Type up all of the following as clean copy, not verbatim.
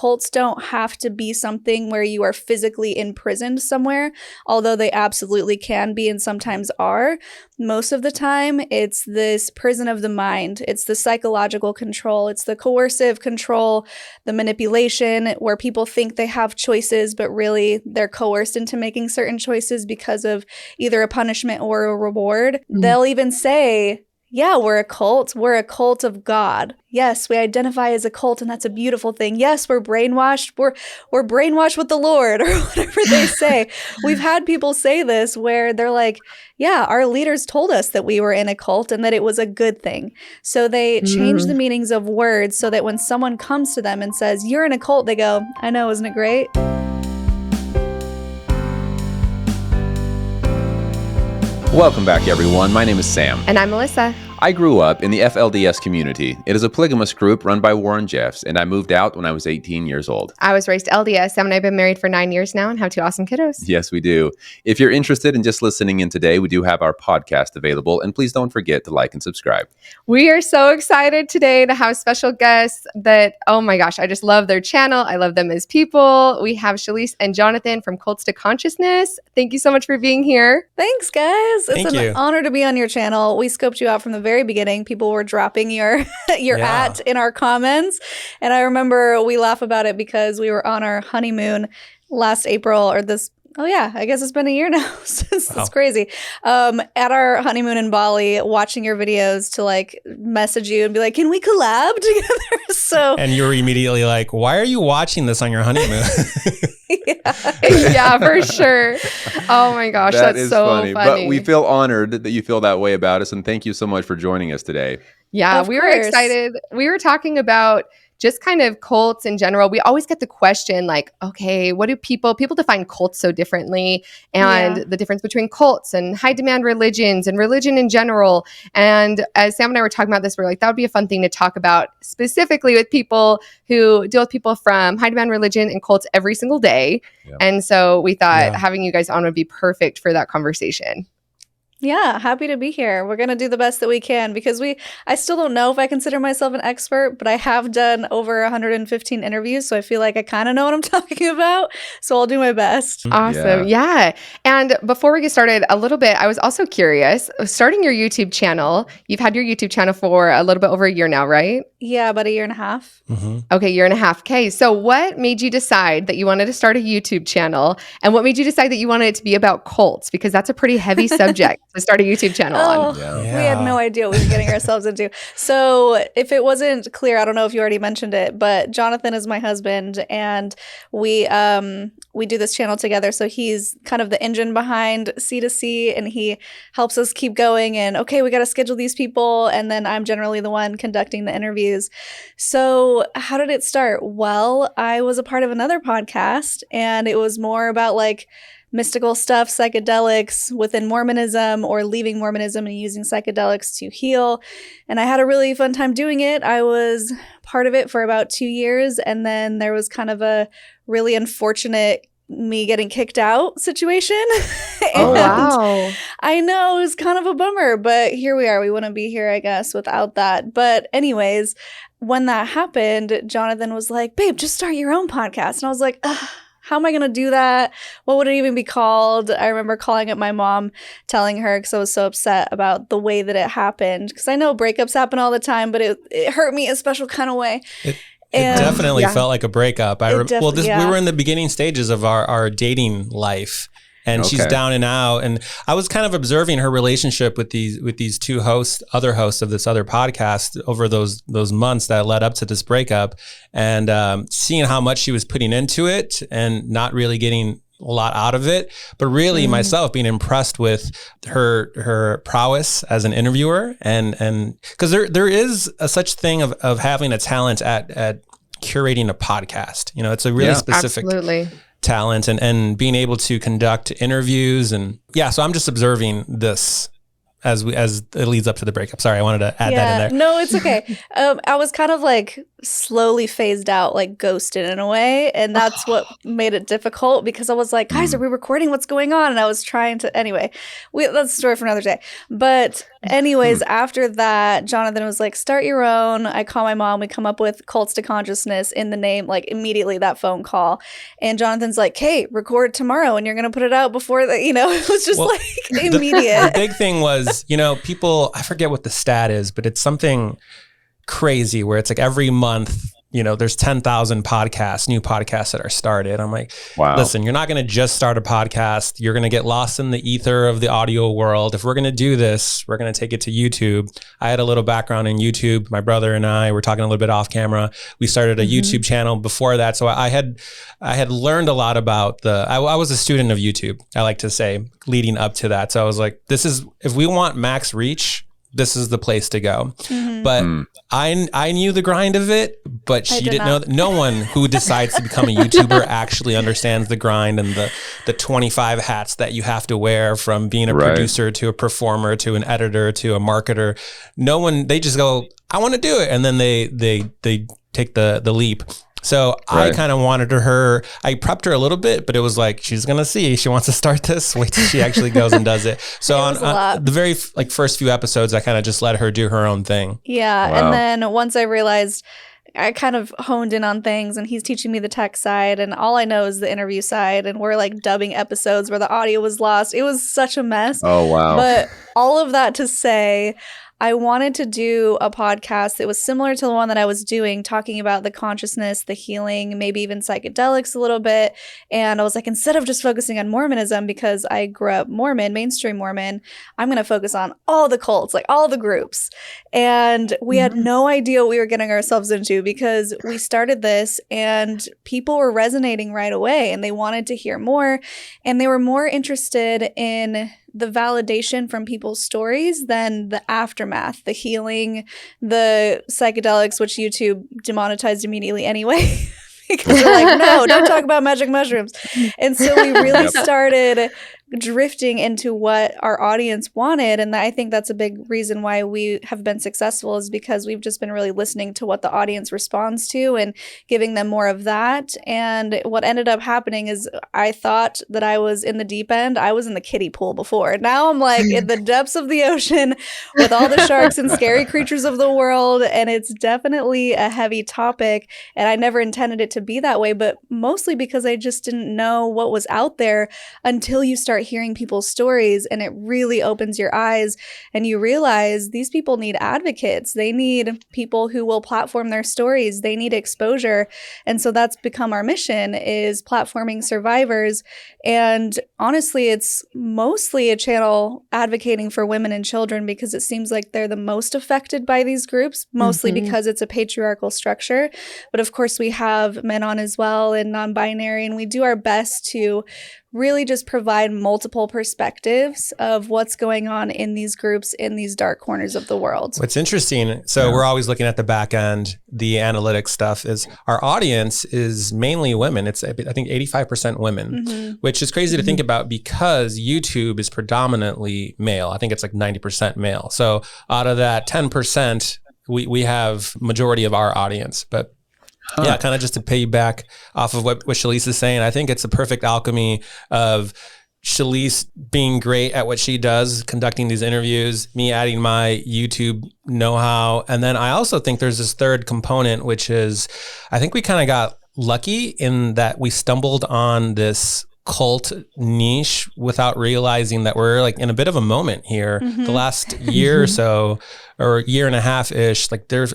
cults don't have to be something where you are physically imprisoned somewhere, although they absolutely can be and sometimes are. Most of the time, it's this prison of the mind. It's the psychological control. It's the coercive control, the manipulation where people think they have choices, but really they're coerced into making certain choices because of either a punishment or a reward. They'll even say, yeah, we're a cult. We're a cult of God. Yes, we identify as a cult, and that's a beautiful thing. Yes, we're brainwashed. We're brainwashed with the Lord, or whatever they say. We've had people say this where they're like, yeah, our leaders told us that we were in a cult and that it was a good thing. So they change the meanings of words so that when someone comes to them and says, you're in a cult, they go, I know, isn't it great? Welcome back, everyone. My name is Sam. And I'm Melissa. I grew up in the FLDS community. It is a polygamous group run by Warren Jeffs, and I moved out when I was 18 years old. I was raised LDS. Sam and I have been married for 9 years now and have 2 awesome kiddos. Yes, we do. If you're interested in just listening in today, we do have our podcast available, and please don't forget to like and subscribe. We are so excited today to have special guests that, oh my gosh, I just love their channel. I love them as people. We have Shalise and Jonathan from Cults to Consciousness. Thank you so much for being here. Thanks, guys. It's an honor to be on your channel. We scoped you out from the very beginning. People were dropping your at in our comments. And I remember we laugh about it because we were on our honeymoon last April or this. Oh, yeah. I guess it's been a year now. It's crazy. At our honeymoon in Bali, watching your videos to like message you and be like, can we collab together? So, and you were immediately like, why are you watching this on your honeymoon? Yeah, for sure. Oh my gosh, that's so funny. But we feel honored that you feel that way about us. And thank you so much for joining us today. Yeah, we were excited. We were talking about just kind of cults in general. We always get the question like, okay, what do people define cults so differently, and the difference between cults and high demand religions and religion in general. And as Sam and I were talking about this, we're like, that would be a fun thing to talk about specifically with people who deal with people from high demand religion and cults every single day. Yeah. And so we thought having you guys on would be perfect for that conversation. Yeah, happy to be here. We're going to do the best that we can because I still don't know if I consider myself an expert, but I have done over 115 interviews. So I feel like I kind of know what I'm talking about. So I'll do my best. Awesome. Yeah. And before we get started a little bit, I was also curious, starting your YouTube channel, you've had your YouTube channel for a little bit over a year now, right? Yeah, about a year and a half. Mm-hmm. Okay, year and a half. Okay. So what made you decide that you wanted to start a YouTube channel, and what made you decide that you wanted it to be about cults? Because that's a pretty heavy subject to start a YouTube channel on. We had no idea what we were getting ourselves into. So if it wasn't clear, I don't know if you already mentioned it, but Jonathan is my husband, and we do this channel together. So he's kind of the engine behind C2C, and he helps us keep going. And okay, we got to schedule these people, and then I'm generally the one conducting the interviews. So how did it start? Well, I was a part of another podcast, and it was more about like mystical stuff, psychedelics within Mormonism, or leaving Mormonism and using psychedelics to heal. And I had a really fun time doing it. I was part of it for about 2 years. And then there was kind of a really unfortunate me getting kicked out situation. Oh, wow. I know, it was kind of a bummer, but here we are. We wouldn't be here, I guess, without that. But anyways, when that happened, Jonathan was like, babe, just start your own podcast. And I was like, how am I going to do that? What would it even be called? I remember calling up my mom, telling her, because I was so upset about the way that it happened. Because I know breakups happen all the time, but it hurt me a special kind of way. It definitely felt like a breakup. We were in the beginning stages of our dating life, and she's down and out. And I was kind of observing her relationship with these two other hosts of this other podcast over those months that led up to this breakup, and seeing how much she was putting into it and not really getting a lot out of it, but really myself being impressed with her prowess as an interviewer, and because there is a such thing of having a talent at curating a podcast. You know, it's a really specific talent, and being able to conduct interviews, and so I'm just observing this as it leads up to the breakup. Sorry, I wanted to add that in there. No, it's okay. I was kind of like slowly phased out, like ghosted in a way. And that's what made it difficult, because I was like, guys, are we recording? What's going on? And I was trying to, anyway, that's a story for another day. But anyways, after that, Jonathan was like, start your own. I call my mom. We come up with Cults to Consciousness in the name, like immediately that phone call. And Jonathan's like, hey, record tomorrow and you're going to put it out before that, you know, it was just like immediate. The big thing was, you know, people, I forget what the stat is, but it's something crazy where it's like every month, you know, there's 10,000 new podcasts that are started. I'm like, wow, listen, you're not going to just start a podcast. You're going to get lost in the ether of the audio world. If we're going to do this, we're going to take it to YouTube. I had a little background in YouTube. My brother and I were talking a little bit off camera. We started a YouTube channel before that. So I had learned a lot about I was a student of YouTube, I like to say, leading up to that. So I was like, if we want max reach, this is the place to go. But I knew the grind of it, but she didn't know that. No one who decides to become a YouTuber actually understands the grind and the 25 hats that you have to wear, from being a producer to a performer to an editor to a marketer. No one, they just go, I want to do it. And then they take the leap. So I kind of wanted her, I prepped her a little bit, but it was like, she's going to see, she wants to start this, wait till she actually goes and does it. So on the very first few episodes, I kind of just let her do her own thing. Yeah. Wow. And then once I realized, I kind of honed in on things, and he's teaching me the tech side, and all I know is the interview side, and we're like dubbing episodes where the audio was lost. It was such a mess. Oh, wow. But all of that to say, I wanted to do a podcast that was similar to the one that I was doing, talking about the consciousness, the healing, maybe even psychedelics a little bit. And I was like, instead of just focusing on Mormonism, because I grew up Mormon, mainstream Mormon, I'm going to focus on all the cults, like all the groups. And we had no idea what we were getting ourselves into, because we started this and people were resonating right away and they wanted to hear more. And they were more interested in the validation from people's stories than the aftermath, the healing, the psychedelics, which YouTube demonetized immediately anyway. Because they're like, no, don't talk about magic mushrooms. And so we really started drifting into what our audience wanted. And I think that's a big reason why we have been successful, is because we've just been really listening to what the audience responds to and giving them more of that. And what ended up happening is, I thought that I was in the deep end. I was in the kiddie pool before. Now I'm like in the depths of the ocean with all the sharks and scary creatures of the world. And it's definitely a heavy topic. And I never intended it to be that way, but mostly because I just didn't know what was out there until you start hearing people's stories, and it really opens your eyes and you realize these people need advocates. They need people who will platform their stories. They need exposure. And so that's become our mission, is platforming survivors. And honestly, it's mostly a channel advocating for women and children, because it seems like they're the most affected by these groups, mostly because it's a patriarchal structure. But of course, we have men on as well, and non-binary, and we do our best to really just provide multiple perspectives of what's going on in these groups, in these dark corners of the world. What's interesting, so we're always looking at the back end, the analytics stuff, is our audience is mainly women. It's, I think, 85% women, which is crazy to think about, because YouTube is predominantly male. I think it's like 90% male. So out of that 10%, we have majority of our audience. But yeah, kind of just to piggyback off of what Shalise is saying, I think it's a perfect alchemy of Shalise being great at what she does, conducting these interviews, me adding my YouTube know-how. And then I also think there's this third component, which is, I think we kind of got lucky in that we stumbled on this cult niche without realizing that we're like in a bit of a moment here. The last year or so, or year and a half ish, like there's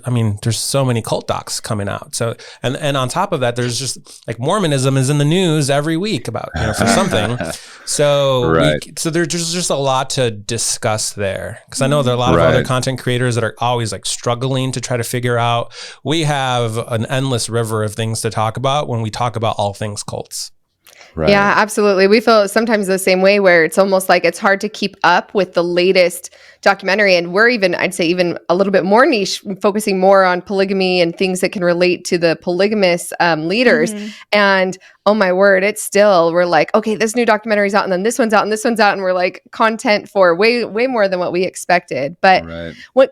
so many cult docs coming out. So, and on top of that, there's just like Mormonism is in the news every week about, for something. So, so there's just a lot to discuss there. Cause I know there are a lot of other content creators that are always like struggling to try to figure out. We have an endless river of things to talk about when we talk about all things cults. Right. Yeah, absolutely. We feel sometimes the same way, where it's almost like it's hard to keep up with the latest documentary, and we're even, I'd say even a little bit more niche, focusing more on polygamy and things that can relate to the polygamous leaders. And oh my word, it's still, we're like, okay, this new documentary's out, and then this one's out, and this one's out, and we're like content for way more than what we expected. But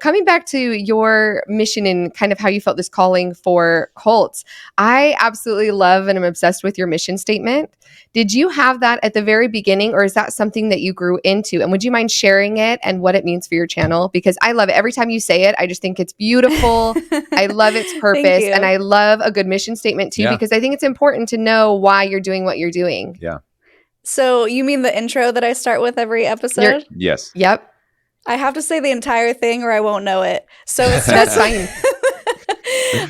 coming back to your mission and kind of how you felt this calling for cults, I absolutely love and I'm obsessed with your mission statement. Did you have that at the very beginning, or is that something that you grew into? And would you mind sharing it and what it means for your channel? Because I love it. Every time you say it, I just think it's beautiful. I love its purpose. And I love a good mission statement too, because I think it's important to know why you're doing what you're doing. Yeah. So you mean the intro that I start with every episode? Yes. Yep. I have to say the entire thing or I won't know it. So it starts fine.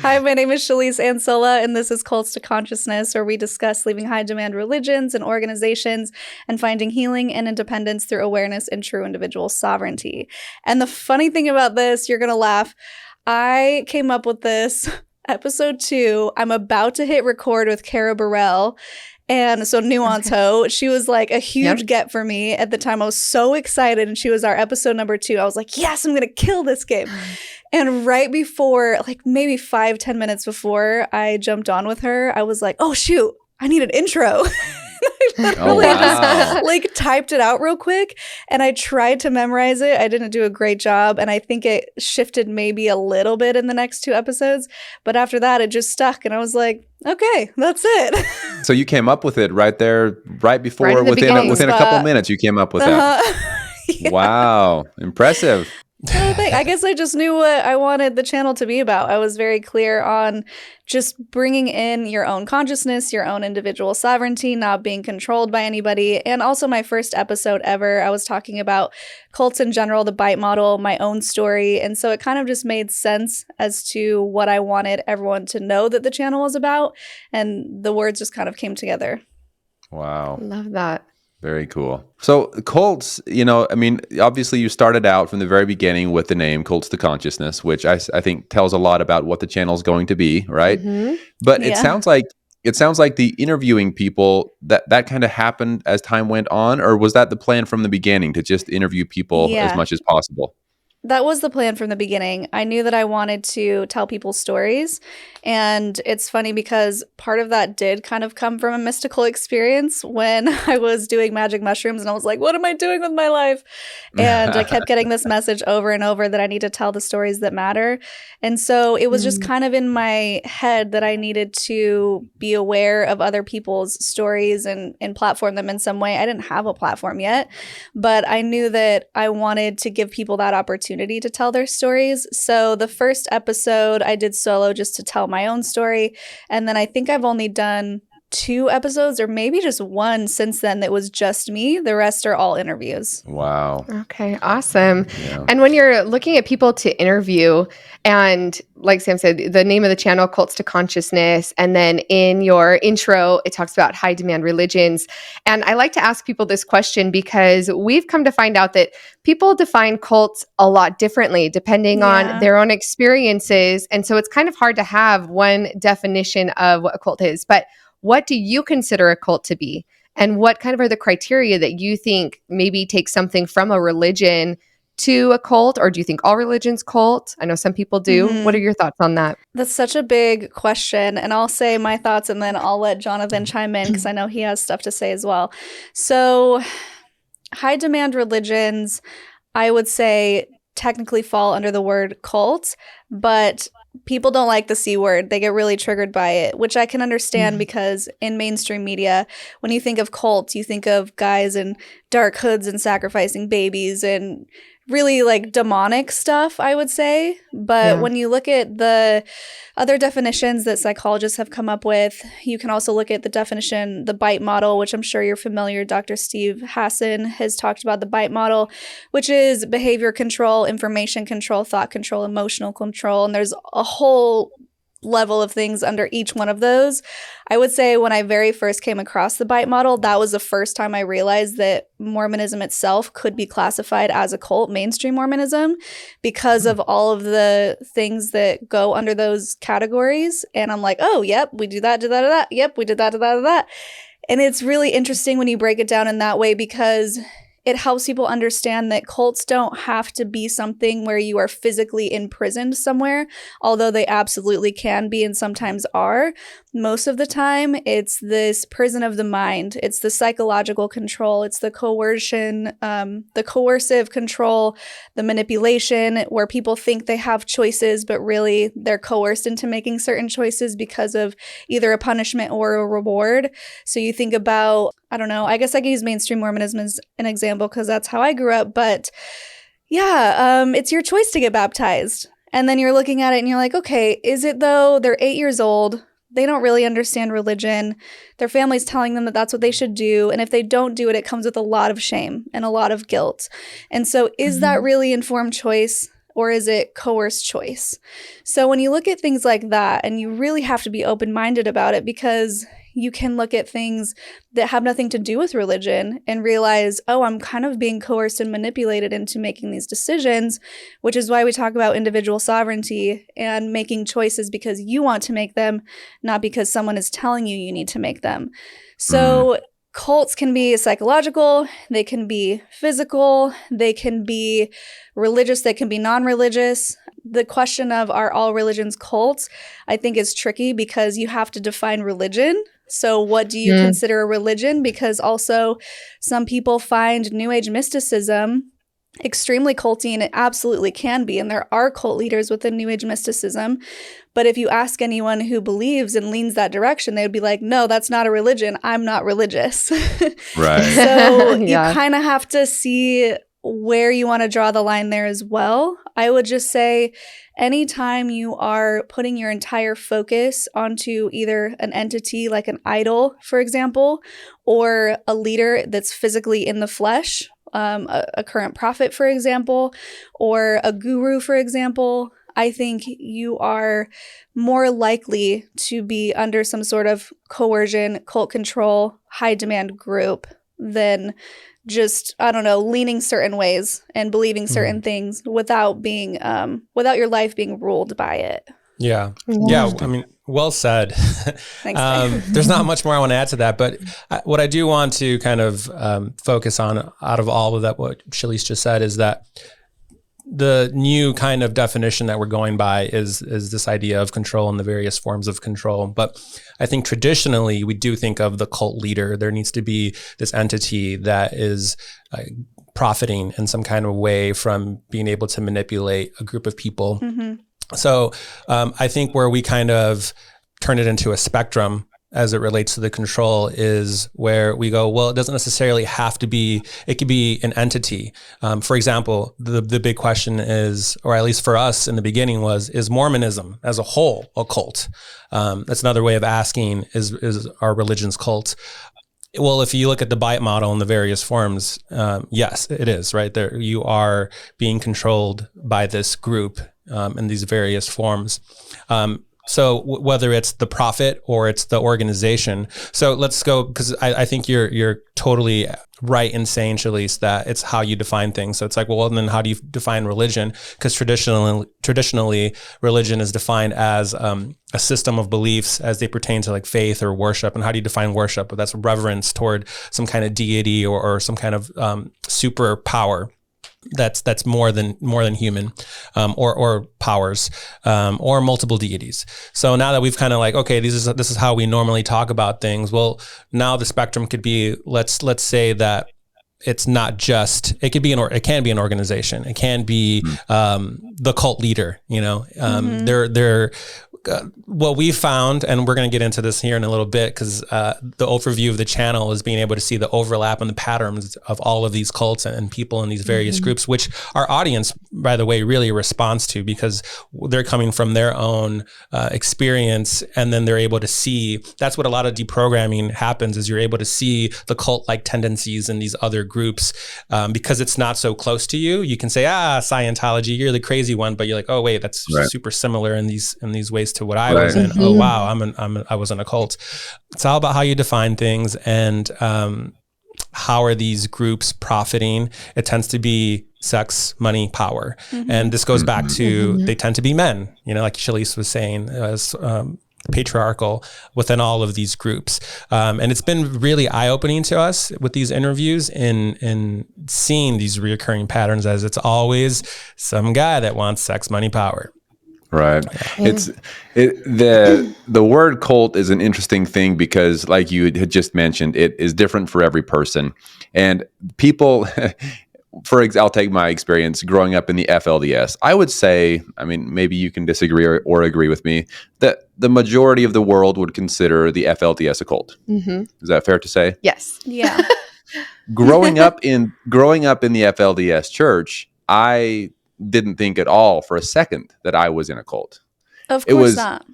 Hi, my name is Shalise Ansola, and this is Cults to Consciousness, where we discuss leaving high-demand religions and organizations and finding healing and independence through awareness and true individual sovereignty. And the funny thing about this, you're going to laugh, I came up with this episode 2. I'm about to hit record with Cara Burrell. And so Nuance Ho, she was like a huge get for me at the time. I was so excited, and she was our episode number 2. I was like, yes, I'm going to kill this game. And right before, like maybe 5-10 minutes before I jumped on with her, I was like, oh shoot, I need an intro. I literally just like typed it out real quick, and I tried to memorize it. I didn't do a great job, and I think it shifted maybe a little bit in the next 2 episodes. But after that, it just stuck, and I was like, okay, that's it. So you came up with it right there, right before, right within a couple minutes, you came up with that. Yeah. Wow, impressive. I guess I just knew what I wanted the channel to be about. I was very clear on just bringing in your own consciousness, your own individual sovereignty, not being controlled by anybody. And also my first episode ever, I was talking about cults in general, the bite model, my own story. And so it kind of just made sense as to what I wanted everyone to know that the channel was about. And the words just kind of came together. Wow. Love that. Very cool. So cults, I mean, obviously you started out from the very beginning with the name Cults to Consciousness, which I think tells a lot about what the channel is going to be, right? But it sounds like the interviewing people, that kind of happened as time went on, or was that the plan from the beginning to just interview people as much as possible? That was the plan from the beginning. I knew that I wanted to tell people stories. And it's funny because part of that did kind of come from a mystical experience when I was doing magic mushrooms, and I was like, what am I doing with my life? And I kept getting this message over and over that I need to tell the stories that matter. And so it was just kind of in my head that I needed to be aware of other people's stories and platform them in some way. I didn't have a platform yet, but I knew that I wanted to give people that opportunity to tell their stories. So the first episode I did solo just to tell my own story. And then I think I've only done 2 episodes or maybe just 1 since then that was just me. The rest are all interviews. Wow. Okay, awesome. Yeah. And when you're looking at people to interview, and like Sam said, the name of the channel, Cults to Consciousness, and then in your intro, it talks about high demand religions. And I like to ask people this question because we've come to find out that people define cults a lot differently depending on their own experiences. And so it's kind of hard to have one definition of what a cult is. But what do you consider a cult to be? And what kind of are the criteria that you think maybe take something from a religion to a cult? Or do you think all religions cult? I know some people do. What are your thoughts on that? That's such a big question. And I'll say my thoughts and then I'll let Jonathan chime in because I know he has stuff to say as well. So high demand religions, I would say technically fall under the word cult, but people don't like the C word. They get really triggered by it, which I can understand because in mainstream media, when you think of cults, you think of guys in dark hoods and sacrificing babies and really like demonic stuff, I would say. But when you look at the other definitions that psychologists have come up with, you can also look at the definition, the bite model, which I'm sure you're familiar. Dr. Steve Hassan has talked about the bite model, which is behavior control, information control, thought control, emotional control. And there's a whole level of things under each one of those. I would say when I very first came across the bite model, that was the first time I realized that Mormonism itself could be classified as a cult, mainstream Mormonism, because of all of the things that go under those categories. And I'm like, oh, yep, we do that, that. Yep, we did that, that. And it's really interesting when you break it down in that way because it helps people understand that cults don't have to be something where you are physically imprisoned somewhere, although they absolutely can be and sometimes are. Most of the time, it's this prison of the mind. It's the psychological control. It's the coercion, the coercive control, the manipulation, where people think they have choices, but really they're coerced into making certain choices because of either a punishment or a reward. So you think about, I don't know, I guess I could use mainstream Mormonism as an example because that's how I grew up. But yeah, it's your choice to get baptized. And then you're looking at it and you're like, okay, is it though? They're 8 years old. They don't really understand religion. Their family's telling them that that's what they should do. And if they don't do it, it comes with a lot of shame and a lot of guilt. And so is that really informed choice, or is it coerced choice? So when you look at things like that, and you really have to be open-minded about it, because you can look at things that have nothing to do with religion and realize, oh, I'm kind of being coerced and manipulated into making these decisions, which is why we talk about individual sovereignty and making choices because you want to make them, not because someone is telling you need to make them. So cults can be psychological, they can be physical, they can be religious, they can be non-religious. The question of are all religions cults, I think is tricky because you have to define religion. So what do you consider a religion? Because also some people find New Age mysticism extremely culty, and it absolutely can be. And there are cult leaders within New Age mysticism. But if you ask anyone who believes and leans that direction, they would be like, no, that's not a religion. I'm not religious. Right. So you kind of have to see where you want to draw the line there as well. I would just say anytime you are putting your entire focus onto either an entity like an idol, for example, or a leader that's physically in the flesh, a current prophet, for example, or a guru, for example, I think you are more likely to be under some sort of coercion, cult control, high demand group than just, I don't know, leaning certain ways and believing certain things without being, without your life being ruled by it. Yeah. Yeah. I mean, well said. Thanks. There's not much more I want to add to that, but what I do want to kind of focus on out of all of that, what Shalice just said, is that the new kind of definition that we're going by is this idea of control and the various forms of control. But I think traditionally we do think of the cult leader. There needs to be this entity that is profiting in some kind of way from being able to manipulate a group of people. So I think where we kind of turn it into a spectrum as it relates to the control is where we go, well, it doesn't necessarily have to be, it could be an entity. For example, the big question is, or at least for us in the beginning was, is Mormonism as a whole a cult? That's another way of asking, is our religion's cult? Well, if you look at the Bite model in the various forms, yes, it is, right? There, you are being controlled by this group in these various forms. So whether it's the prophet or it's the organization. So let's go, because I think you're totally right in saying, Shalice, that it's how you define things. So it's like, well, then how do you define religion? Because traditionally, religion is defined as a system of beliefs as they pertain to like faith or worship. And how do you define worship? But that's reverence toward some kind of deity or some kind of super power. That's more than human, or powers, or multiple deities. So now that we've kind of like, okay, this is how we normally talk about things. Well, now the spectrum could be, let's say that it's not just, it can be it can be an organization. It can be the cult leader. You know, they're what we found, and we're going to get into this here in a little bit, because the overview of the channel is being able to see the overlap and the patterns of all of these cults and people in these various groups, which our audience, by the way, really responds to, because they're coming from their own experience, and then they're able to see. That's what a lot of deprogramming happens, is you're able to see the cult-like tendencies in these other groups, because it's not so close to you. You can say, Scientology, you're the crazy one, but you're like, oh wait, that's super similar in these ways to what I was in. Oh wow, I was in a cult. It's all about how you define things and how are these groups profiting. It tends to be sex, money, power, and this goes back to they tend to be men. You know, like Shalice was saying, patriarchal within all of these groups. And it's been really eye-opening to us with these interviews in seeing these reoccurring patterns, as it's always some guy that wants sex, money, power. Right. The word cult is an interesting thing because, like you had just mentioned, it is different for every person. And people, I'll take my experience growing up in the FLDS. I would say, I mean, maybe you can disagree or agree with me, that the majority of the world would consider the FLDS a cult. Mm-hmm. Is that fair to say? Yes. Yeah. Growing up in the FLDS church, I didn't think at all for a second that I was in a cult. Of course not.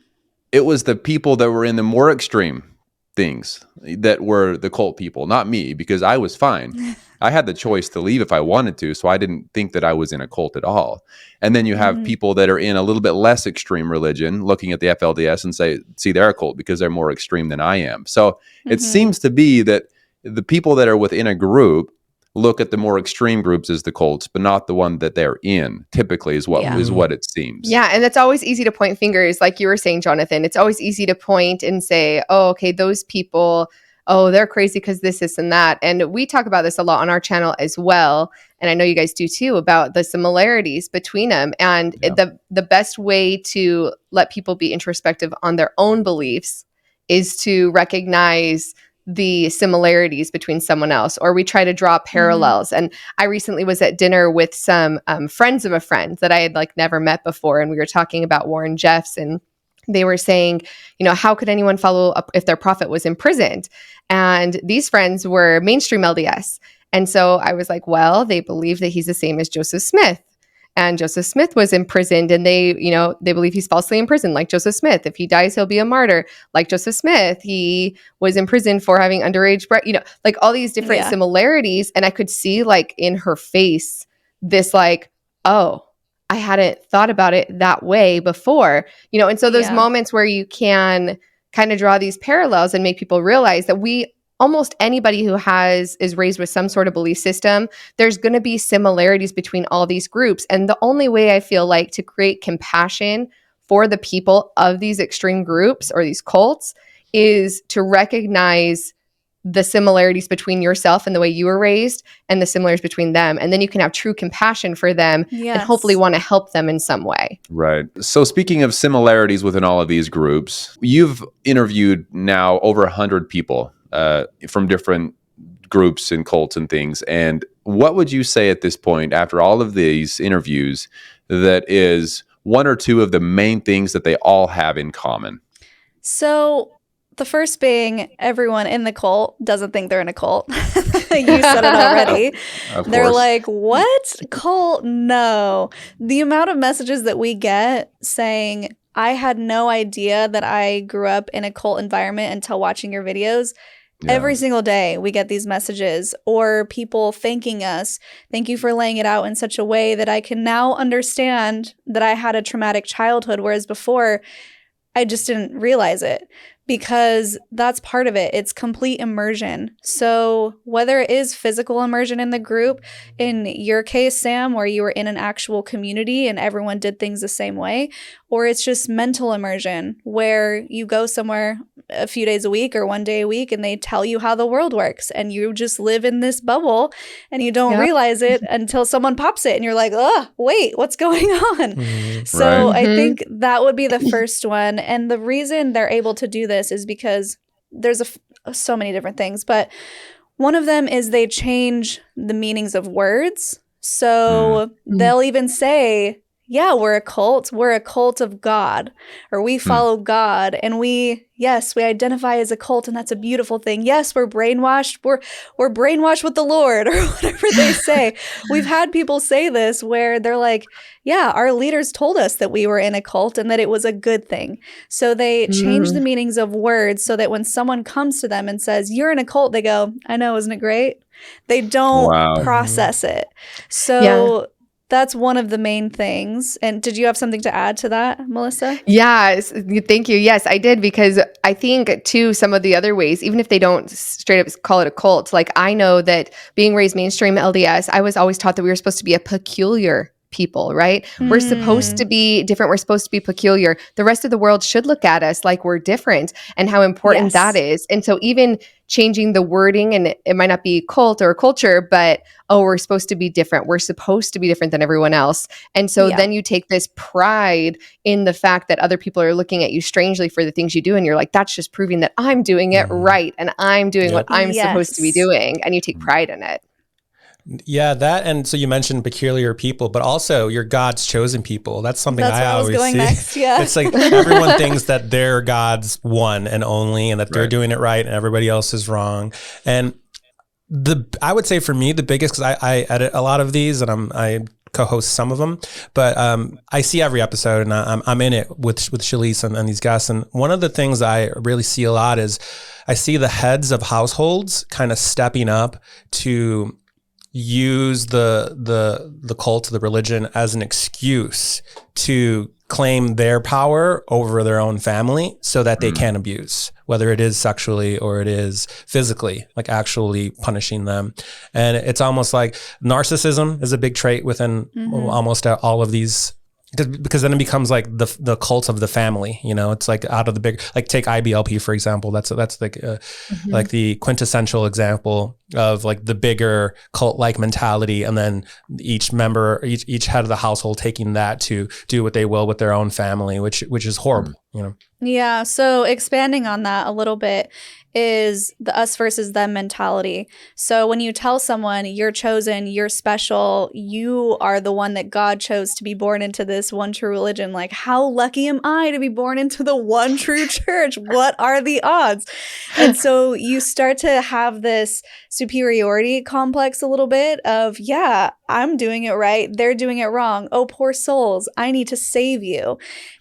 It was the people that were in the more extreme things that were the cult people, not me, because I was fine. I had the choice to leave if I wanted to, so I didn't think that I was in a cult at all. And then you have people that are in a little bit less extreme religion looking at the FLDS and say, see, they're a cult because they're more extreme than I am. So it seems to be that the people that are within a group look at the more extreme groups as the cults, but not the one that they're in, typically is what it seems. Yeah. And it's always easy to point fingers. Like you were saying, Jonathan, it's always easy to point and say, oh, okay, those people, oh, they're crazy because this, and that. And we talk about this a lot on our channel as well. And I know you guys do too, about the similarities between them. And the best way to let people be introspective on their own beliefs is to recognize the similarities between someone else, or we try to draw parallels. And I recently was at dinner with some friends of a friend that I had never met before. And we were talking about Warren Jeffs, and they were saying, how could anyone follow up if their prophet was imprisoned? And these friends were mainstream LDS. And so I was like, well, they believe that he's the same as Joseph Smith. And Joseph Smith was imprisoned, and they believe he's falsely imprisoned, like Joseph Smith. If he dies, he'll be a martyr, like Joseph Smith. He was imprisoned for having underage, all these different similarities. And I could see in her face this oh, I hadn't thought about it that way before, And so those moments where you can kind of draw these parallels and make people realize that almost anybody who is raised with some sort of belief system, there's going to be similarities between all these groups. And the only way I feel like to create compassion for the people of these extreme groups or these cults is to recognize the similarities between yourself and the way you were raised and the similarities between them. And then you can have true compassion for them and hopefully want to help them in some way. Right. So speaking of similarities within all of these groups, you've interviewed now over 100 people from different groups and cults and things. And what would you say at this point, after all of these interviews, that is one or two of the main things that they all have in common? So the first being, everyone in the cult doesn't think they're in a cult. You said it already. They're like, what? Cult? No. The amount of messages that we get saying, I had no idea that I grew up in a cult environment until watching your videos. Yeah. Every single day we get these messages, or people thanking us. Thank you for laying it out in such a way that I can now understand that I had a traumatic childhood, whereas before I just didn't realize it, because that's part of it. It's complete immersion. So whether it is physical immersion in the group, in your case, Sam, where you were in an actual community and everyone did things the same way, or it's just mental immersion where you go somewhere a few days a week or one day a week and they tell you how the world works and you just live in this bubble and you don't realize it until someone pops it and you're like, oh, wait, what's going on? So I think that would be the first one. And the reason they're able to do this is because there's so many different things, but one of them is they change the meanings of words. So they'll even say, yeah, we're a cult of God, or we follow God, and we identify as a cult, and that's a beautiful thing. Yes, we're brainwashed. We're brainwashed with the Lord, or whatever they say. We've had people say this where they're like, yeah, our leaders told us that we were in a cult and that it was a good thing. So they change the meanings of words so that when someone comes to them and says, you're in a cult, they go, I know, isn't it great? They don't process it. So that's one of the main things. And did you have something to add to that, Melissa? Yes, thank you. Yes, I did, because I think too, some of the other ways, even if they don't straight up call it a cult, I know that being raised mainstream LDS, I was always taught that we were supposed to be a peculiar people, right? We're supposed to be different. We're supposed to be peculiar. The rest of the world should look at us like we're different, and how important that is. And so even changing the wording, and it might not be cult or culture, but we're supposed to be different. We're supposed to be different than everyone else. And so then you take this pride in the fact that other people are looking at you strangely for the things you do. And you're like, that's just proving that I'm doing it right. And I'm doing what I'm supposed to be doing. And you take pride in it. Yeah, that, and so you mentioned peculiar people, but also you're God's chosen people. That's something I always see. Next, yeah. It's like everyone thinks that they're God's one and only, and that they're doing it right, and everybody else is wrong. And I would say for me, the biggest, because I edit a lot of these, and I co-host some of them, but I see every episode, and I'm in it with Shalise and these guests. And one of the things I really see a lot is I see the heads of households kind of stepping up to use the cult, the religion, as an excuse to claim their power over their own family so that they can abuse, whether it is sexually or it is physically, like actually punishing them. And it's almost like narcissism is a big trait within almost all of these, because then it becomes like the cult of the family, you know. It's like out of the big, like take IBLP for example. That's like like the quintessential example of like the bigger cult like mentality, and then each member, each head of the household taking that to do what they will with their own family, which is horrible, you know. Yeah. So expanding on that a little bit is the us versus them mentality. So when you tell someone you're chosen, you're special, you are the one that God chose to be born into this one true religion. Like, how lucky am I to be born into the one true church? What are the odds? And so you start to have this superiority complex a little bit of, yeah, I'm doing it right. They're doing it wrong. Oh, poor souls. I need to save you.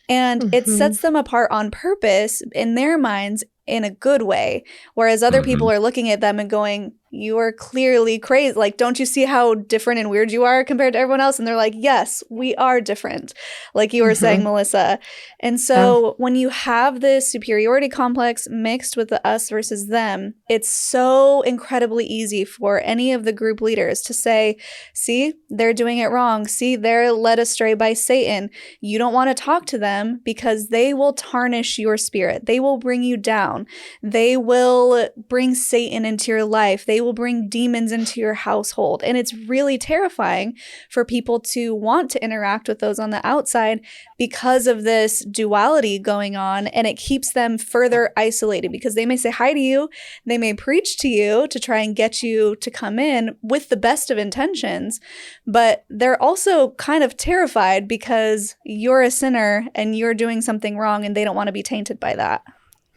And it sets them apart on purpose in their minds in a good way. Whereas other people are looking at them and going, you are clearly crazy. Like, don't you see how different and weird you are compared to everyone else? And they're like, yes, we are different. Like you were saying, Melissa. And so when you have this superiority complex mixed with the us versus them, it's so incredibly easy for any of the group leaders to say, see, they're doing it wrong. See, they're led astray by Satan. You don't want to talk to them because they will tarnish your spirit. They will bring you down. They will bring Satan into your life. They will bring demons into your household. And it's really terrifying for people to want to interact with those on the outside because of this duality going on. And it keeps them further isolated because they may say hi to you. They may preach to you to try and get you to come in with the best of intentions. But they're also kind of terrified because you're a sinner and you're doing something wrong and they don't want to be tainted by that.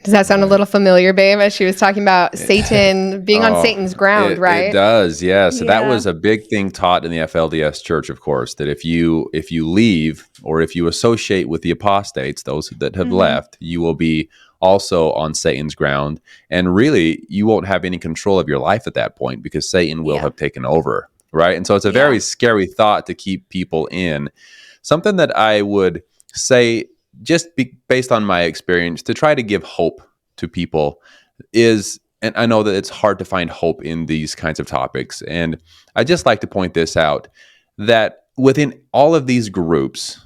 Does that sound a little familiar, babe? As she was talking about Satan being on Satan's ground, right? It does, yeah. So that was a big thing taught in the FLDS church, of course, that if you leave or if you associate with the apostates, those that have left, you will be also on Satan's ground. And really, you won't have any control of your life at that point because Satan will have taken over, right? And so it's a very scary thought to keep people in. Something that I would say, based on my experience, to try to give hope to people is, and I know that it's hard to find hope in these kinds of topics, and I just like to point this out, that within all of these groups,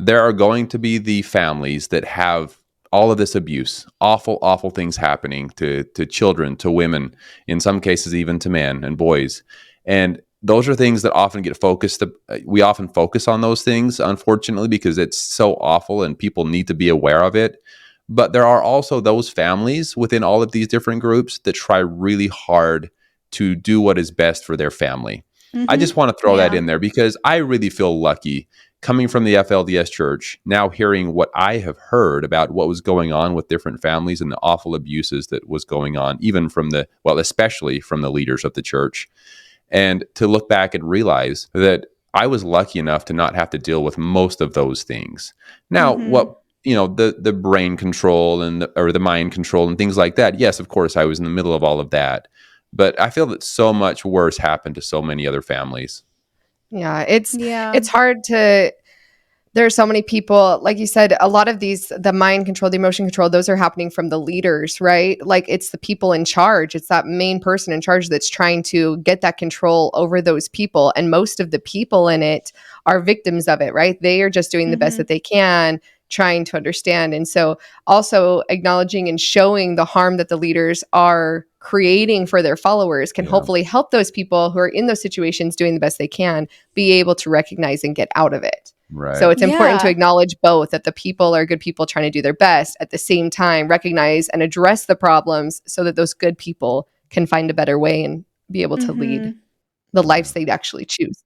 there are going to be the families that have all of this abuse, awful, awful things happening to children, to women, in some cases even to men and boys. And those are things that often get focused. We often focus on those things, unfortunately, because it's so awful and people need to be aware of it. But there are also those families within all of these different groups that try really hard to do what is best for their family. I just want to throw that in there because I really feel lucky coming from the FLDS church, now hearing what I have heard about what was going on with different families and the awful abuses that was going on, even from especially from the leaders of the church. And to look back and realize that I was lucky enough to not have to deal with most of those things. Now, the brain control or the mind control and things like that. Yes, of course, I was in the middle of all of that. But I feel that so much worse happened to so many other families. Yeah, it's hard to There are so many people, like you said, a lot of these, the mind control, the emotion control, those are happening from the leaders, right? Like it's the people in charge. It's that main person in charge that's trying to get that control over those people. And most of the people in it are victims of it, right? They are just doing the best that they can, trying to understand. And so also acknowledging and showing the harm that the leaders are creating for their followers can hopefully help those people who are in those situations doing the best they can be able to recognize and get out of it. Right. So it's important to acknowledge both, that the people are good people trying to do their best, at the same time recognize and address the problems so that those good people can find a better way and be able to lead the lives they'd actually choose.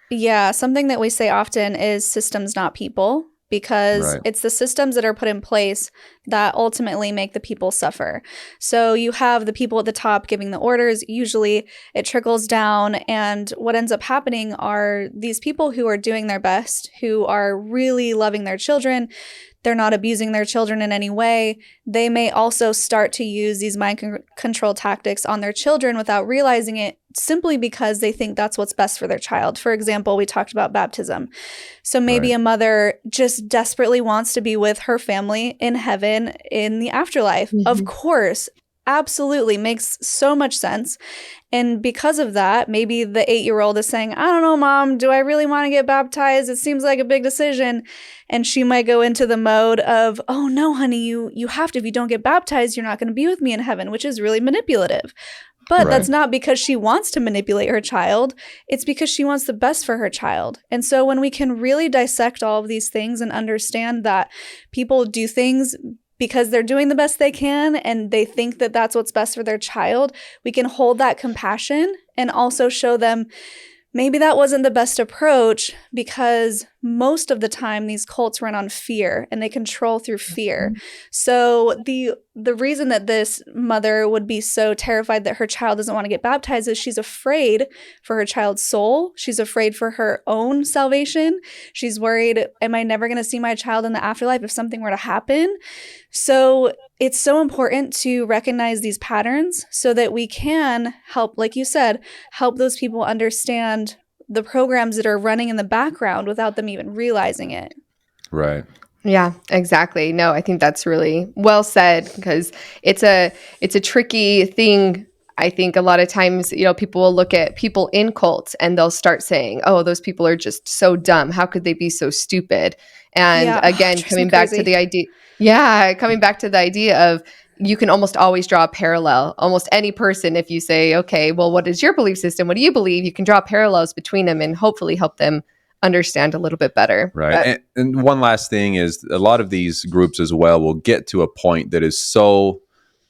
Yeah, something that we say often is systems, not people, because it's the systems that are put in place that ultimately make the people suffer. So you have the people at the top giving the orders. Usually it trickles down, and what ends up happening are these people who are doing their best, who are really loving their children. They're not abusing their children in any way. They may also start to use these mind control tactics on their children without realizing it, simply because they think that's what's best for their child. For example, we talked about baptism. So maybe a mother just desperately wants to be with her family in heaven in the afterlife. Of course, absolutely makes so much sense. And because of that, maybe the 8-year-old is saying, I don't know, Mom, do I really want to get baptized? It seems like a big decision. And she might go into the mode of, oh no, honey, you have to. If you don't get baptized, you're not going to be with me in heaven, which is really manipulative. But that's not because she wants to manipulate her child. It's because she wants the best for her child. And so when we can really dissect all of these things and understand that people do things because they're doing the best they can and they think that that's what's best for their child, we can hold that compassion and also show them maybe that wasn't the best approach, because most of the time these cults run on fear and they control through fear. So the reason that this mother would be so terrified that her child doesn't want to get baptized is she's afraid for her child's soul. She's afraid for her own salvation. She's worried, am I never going to see my child in the afterlife if something were to happen? So it's so important to recognize these patterns so that we can help, like you said, help those people understand the programs that are running in the background without them even realizing it. Right. Yeah, exactly. No, I think that's really well said, because it's a tricky thing. I think a lot of times, people will look at people in cults and they'll start saying, oh, those people are just so dumb. How could they be so stupid? And again, coming back to the idea of, you can almost always draw a parallel. Almost any person, if you say, okay, well, what is your belief system? What do you believe? You can draw parallels between them and hopefully help them understand a little bit better. Right. And one last thing is, a lot of these groups as well will get to a point that is so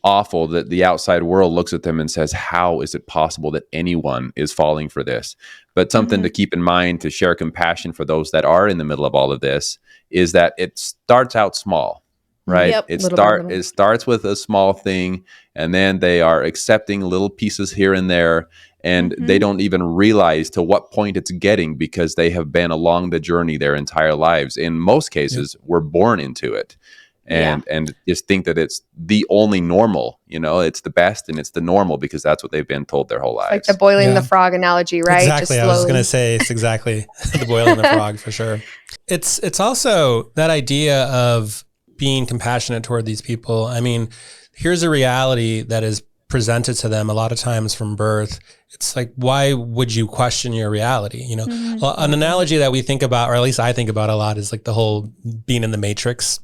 awful that the outside world looks at them and says, how is it possible that anyone is falling for this? But something to keep in mind, to share compassion for those that are in the middle of all of this, is that it starts out small. Right. Yep. It starts with a small thing, and then they are accepting little pieces here and there, and they don't even realize to what point it's getting, because they have been along the journey their entire lives. In most cases, we're born into it, and just think that it's the only normal. It's the best and it's the normal because that's what they've been told their whole lives. Like the boiling the frog analogy, right? Exactly. I was going to say it's exactly the boiling the frog for sure. It's also that idea of being compassionate toward these people. I mean, here's a reality that is presented to them a lot of times from birth. It's like, why would you question your reality? An analogy that we think about, or at least I think about a lot, is like the whole being in the Matrix.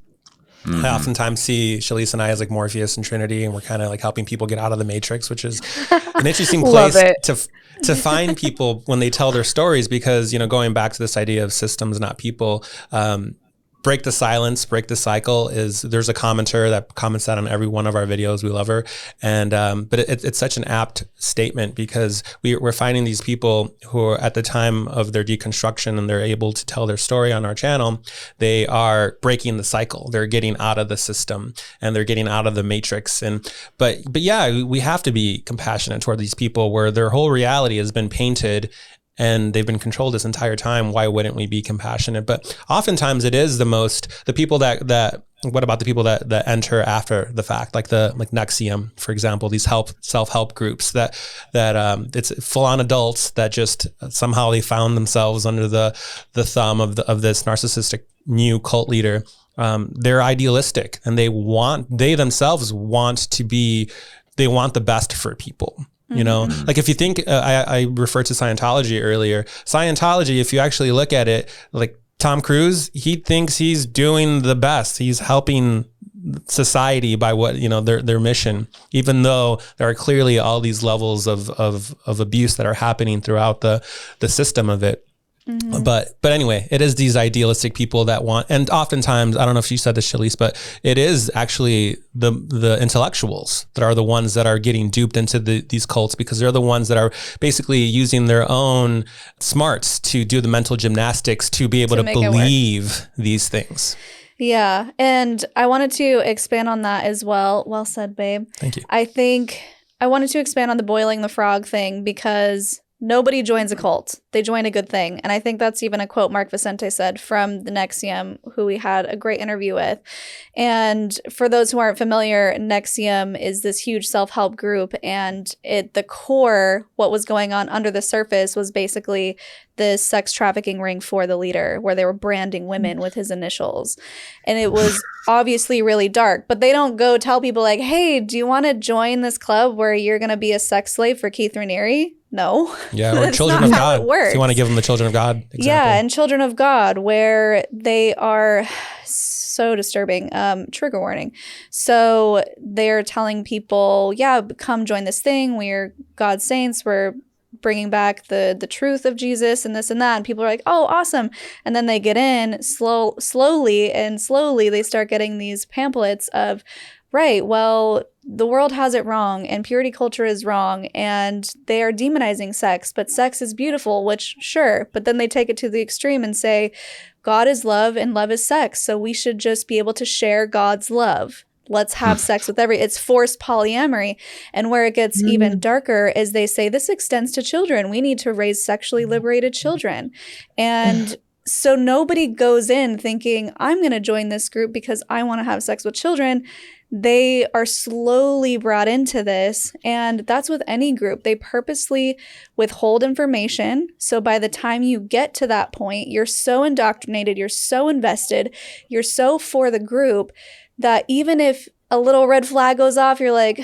I oftentimes see Shalise and I as like Morpheus and Trinity, and we're kind of like helping people get out of the Matrix, which is an interesting place to find people when they tell their stories, because, going back to this idea of systems, not people, break the silence, break the cycle there's a commenter that comments that on every one of our videos. We love her. And, but it's such an apt statement, because we're finding these people who are at the time of their deconstruction and they're able to tell their story on our channel. They are breaking the cycle. They're getting out of the system and they're getting out of the matrix. But yeah, we have to be compassionate toward these people where their whole reality has been painted and they've been controlled this entire time. Why wouldn't we be compassionate? But oftentimes it is the people that what about the people that enter after the fact, like NXIVM, for example, these self-help groups that it's full-on adults that just somehow they found themselves under the thumb of this narcissistic new cult leader. They're idealistic, and they themselves want the best for people. You know, like if you think, I referred to Scientology earlier. Scientology, if you actually look at it, like Tom Cruise, he thinks he's doing the best. He's helping society by what, their mission, even though there are clearly all these levels of abuse that are happening throughout the system of it. Mm-hmm. But anyway, it is these idealistic people that want, and oftentimes, I don't know if you said this, Shalise, but it is actually the intellectuals that are the ones that are getting duped into these cults, because they're the ones that are basically using their own smarts to do the mental gymnastics to be able to believe these things. Yeah. And I wanted to expand on that as well. Well said, babe. Thank you. I think I wanted to expand on the boiling the frog thing, because nobody joins a cult. They join a good thing. And I think that's even a quote Mark Vicente said from the NXIVM, who we had a great interview with. And for those who aren't familiar, NXIVM is this huge self-help group. And at the core, what was going on under the surface was basically this sex trafficking ring for the leader, where they were branding women with his initials. And it was obviously really dark. But they don't go tell people like, hey, do you want to join this club where you're going to be a sex slave for Keith Raniere? No. Yeah, or Children of God. If you want to give them the Children of God example. Yeah, and Children of God, where they are so disturbing. Trigger warning. So they're telling people, yeah, come join this thing. We're God's saints. We're bringing back the truth of Jesus and this and that. And people are like, oh, awesome. And then they get in slowly they start getting these pamphlets of, right, well, the world has it wrong, and purity culture is wrong, and they are demonizing sex, but sex is beautiful, which, sure, but then they take it to the extreme and say, God is love and love is sex, so we should just be able to share God's love. Let's have sex with it's forced polyamory. And where it gets even darker is they say this extends to children. We need to raise sexually liberated children. And so nobody goes in thinking, I'm going to join this group because I want to have sex with children. They are slowly brought into this, and that's with any group. They purposely withhold information. So by the time you get to that point, you're so indoctrinated, you're so invested, you're so for the group that even if a little red flag goes off, you're like,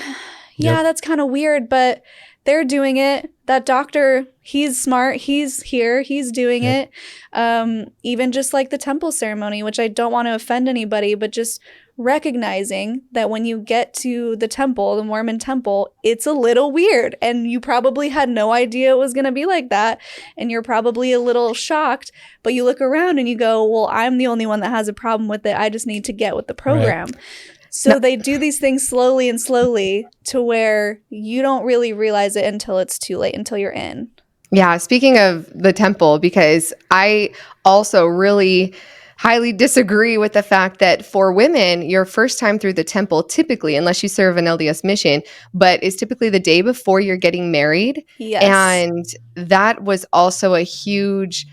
yeah, that's kind of weird, but they're doing it. That doctor, he's smart. He's here. He's doing it. Even just like the temple ceremony, which I don't want to offend anybody, but just recognizing that when you get to the temple, the Mormon temple, it's a little weird. And you probably had no idea it was going to be like that. And you're probably a little shocked. But you look around and you go, well, I'm the only one that has a problem with it. I just need to get with the program. Right. So they do these things slowly and slowly to where you don't really realize it until it's too late, until you're in. Yeah, speaking of the temple, because I also really highly disagree with the fact that for women, your first time through the temple, typically, unless you serve an LDS mission, but is typically the day before you're getting married. Yes. And that was also a huge,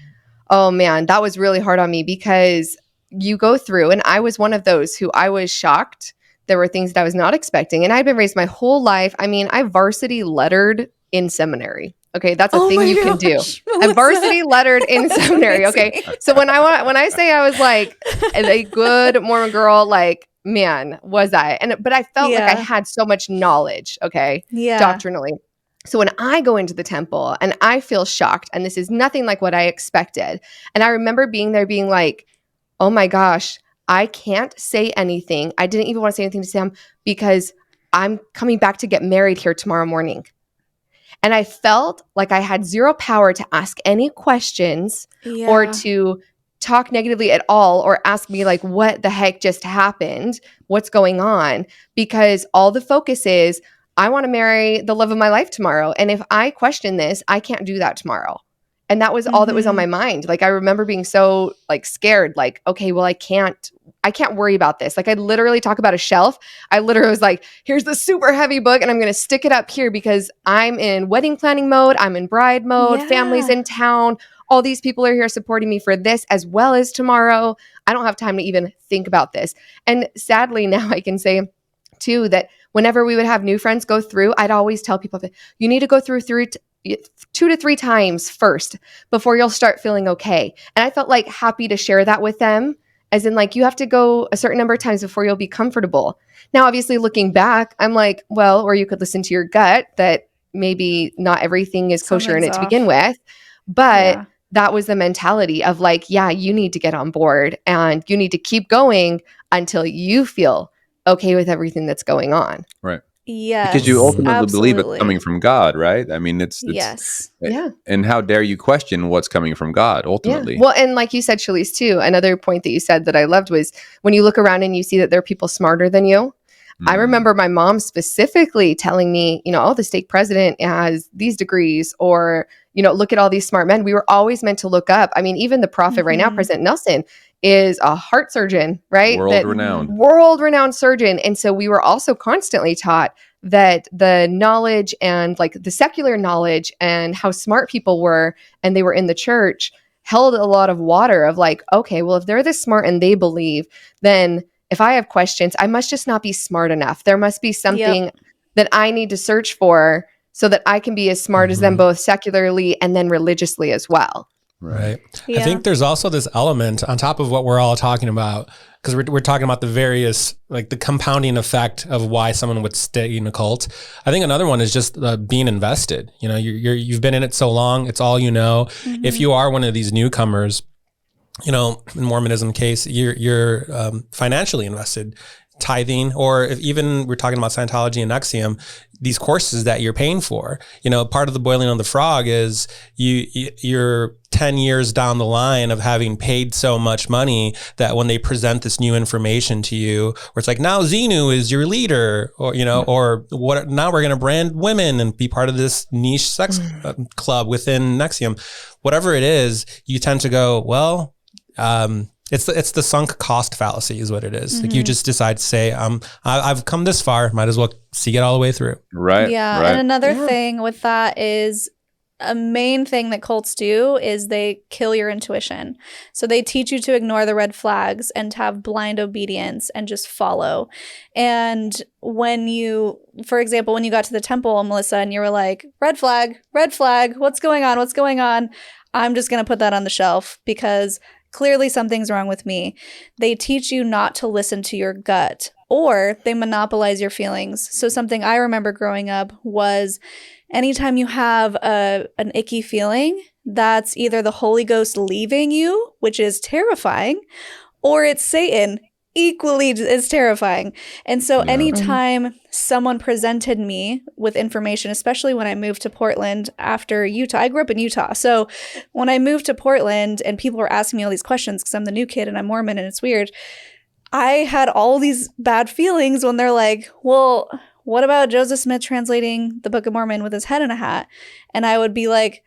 oh man, that was really hard on me, because you go through, and I was one of those who I was shocked. There were things that I was not expecting. And I'd been raised my whole life. I mean, I varsity lettered in seminary. Okay, that's a thing you can do. I varsity lettered in seminary. Okay, so when I say I was like a good Mormon girl, like, man, was I? But I felt like I had so much knowledge. Okay, doctrinally. So when I go into the temple and I feel shocked, and this is nothing like what I expected, and I remember being there, being like, oh my gosh, I can't say anything. I didn't even want to say anything to Sam because I'm coming back to get married here tomorrow morning. And I felt like I had zero power to ask any questions or to talk negatively at all, or ask me like, what the heck just happened? What's going on? Because all the focus is, I want to marry the love of my life tomorrow. And if I question this, I can't do that tomorrow. And that was all that was on my mind. Like, I remember being so like scared, like, okay, well, I I can't worry about this. Like I literally talk about a shelf. I literally was like, here's the super heavy book and I'm going to stick it up here because I'm in wedding planning mode. I'm in bride mode. Family's in town. All these people are here supporting me for this as well as tomorrow. I don't have time to even think about this. And sadly, now I can say too that whenever we would have new friends go through, I'd always tell people that you need to go through 2 to 3 times first before you'll start feeling okay. And I felt like happy to share that with them, as in like you have to go a certain number of times before you'll be comfortable. Now, obviously looking back, I'm like, well, or you could listen to your gut that maybe not everything is kosher in it to begin with, but that was the mentality of like, yeah, you need to get on board and you need to keep going until you feel okay with everything that's going on. Right. Yes. Because you ultimately believe it's coming from God, right? I mean, it's yeah. And how dare you question what's coming from God ultimately? Yeah. Well, and like you said, Shalise, too, another point that you said that I loved was when you look around and you see that there are people smarter than you. I remember my mom specifically telling me, you know, oh, the stake president has these degrees, or, you know, look at all these smart men. We were always meant to look up. I mean, even the prophet right now, President Nelson, is a heart surgeon, right? World-renowned surgeon. And so we were also constantly taught that the knowledge and like the secular knowledge and how smart people were, and they were in the church, held a lot of water of like, okay, well, if they're this smart and they believe, then if I have questions, I must just not be smart enough. There must be something that I need to search for so that I can be as smart as them, both secularly and then religiously as well. Right. Yeah. I think there's also this element on top of what we're all talking about, because we're talking about the various, like the compounding effect of why someone would stay in a cult. I think another one is just being invested. You know, you've been in it so long, it's all you know. If you are one of these newcomers, you know, in Mormonism case, you're financially invested, tithing, or if even we're talking about Scientology and NXIVM, these courses that you're paying for. You know, part of the boiling of the frog is you're 10 years down the line of having paid so much money that when they present this new information to you, where it's like, now Xenu is your leader, or, you know, or what, now we're going to brand women and be part of this niche sex club within NXIVM, whatever it is, you tend to go, well, it's the sunk cost fallacy is what it is. Like you just decide to say, I've come this far, might as well see it all the way through. Right. Yeah. Right. And another thing with that is a main thing that cults do is they kill your intuition. So they teach you to ignore the red flags and to have blind obedience and just follow. And when you, for example, when you got to the temple, Melissa, and you were like, red flag, what's going on? What's going on? I'm just going to put that on the shelf because clearly something's wrong with me. They teach you not to listen to your gut, or they monopolize your feelings. So something I remember growing up was anytime you have an icky feeling, that's either the Holy Ghost leaving you, which is terrifying, or it's Satan, equally as terrifying. And so anytime someone presented me with information, especially when I moved to Portland after Utah, I grew up in Utah. So when I moved to Portland and people were asking me all these questions because I'm the new kid and I'm Mormon and it's weird, I had all these bad feelings when they're like, well, what about Joseph Smith translating the Book of Mormon with his head in a hat? And I would be like,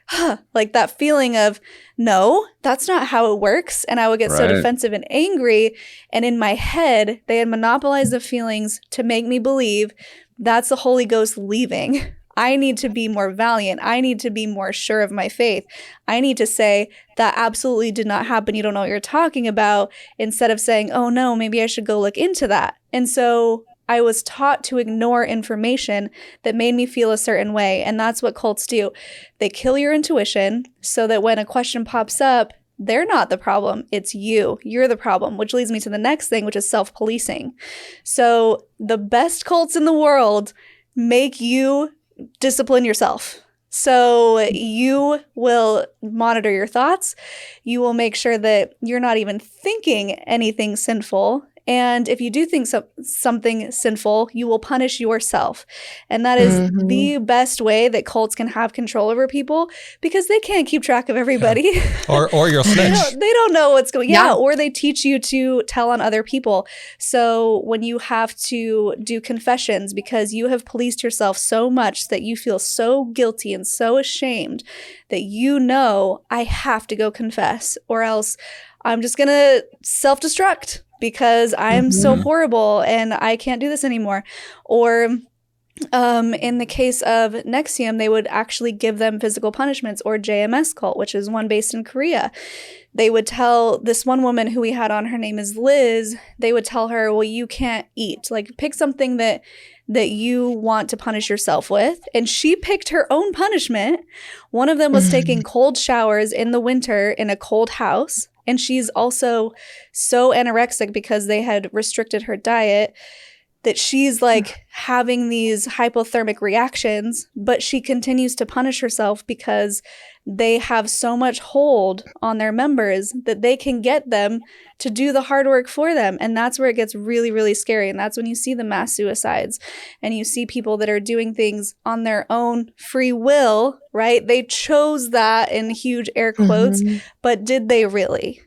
like that feeling of, no, that's not how it works. And I would get so defensive and angry. And in my head, they had monopolized the feelings to make me believe that's the Holy Ghost leaving. I need to be more valiant. I need to be more sure of my faith. I need to say that absolutely did not happen. You don't know what you're talking about, instead of saying, oh no, maybe I should go look into that. And so I was taught to ignore information that made me feel a certain way. And that's what cults do. They kill your intuition so that when a question pops up, they're not the problem. It's you. You're the problem, which leads me to the next thing, which is self-policing. So the best cults in the world make you discipline yourself. So you will monitor your thoughts. You will make sure that you're not even thinking anything sinful. And if you do think something sinful, you will punish yourself. And that is the best way that cults can have control over people, because they can't keep track of everybody. Yeah. Or you'll snitch. They don't know what's going on. Yeah, or they teach you to tell on other people. So when you have to do confessions because you have policed yourself so much that you feel so guilty and so ashamed that you know, I have to go confess or else I'm just going to self-destruct. because I'm so horrible and I can't do this anymore. Or in the case of NXIVM, they would actually give them physical punishments, or JMS cult, which is one based in Korea. They would tell this one woman who we had on, her name is Liz, they would tell her, well, you can't eat. Like, pick something that you want to punish yourself with. And she picked her own punishment. One of them was taking cold showers in the winter in a cold house. And she's also so anorexic because they had restricted her diet that she's like having these hypothermic reactions, but she continues to punish herself because they have so much hold on their members that they can get them to do the hard work for them. And that's where it gets really, really scary. And that's when you see the mass suicides and you see people that are doing things on their own free will, right? They chose that in huge air quotes, but did they really?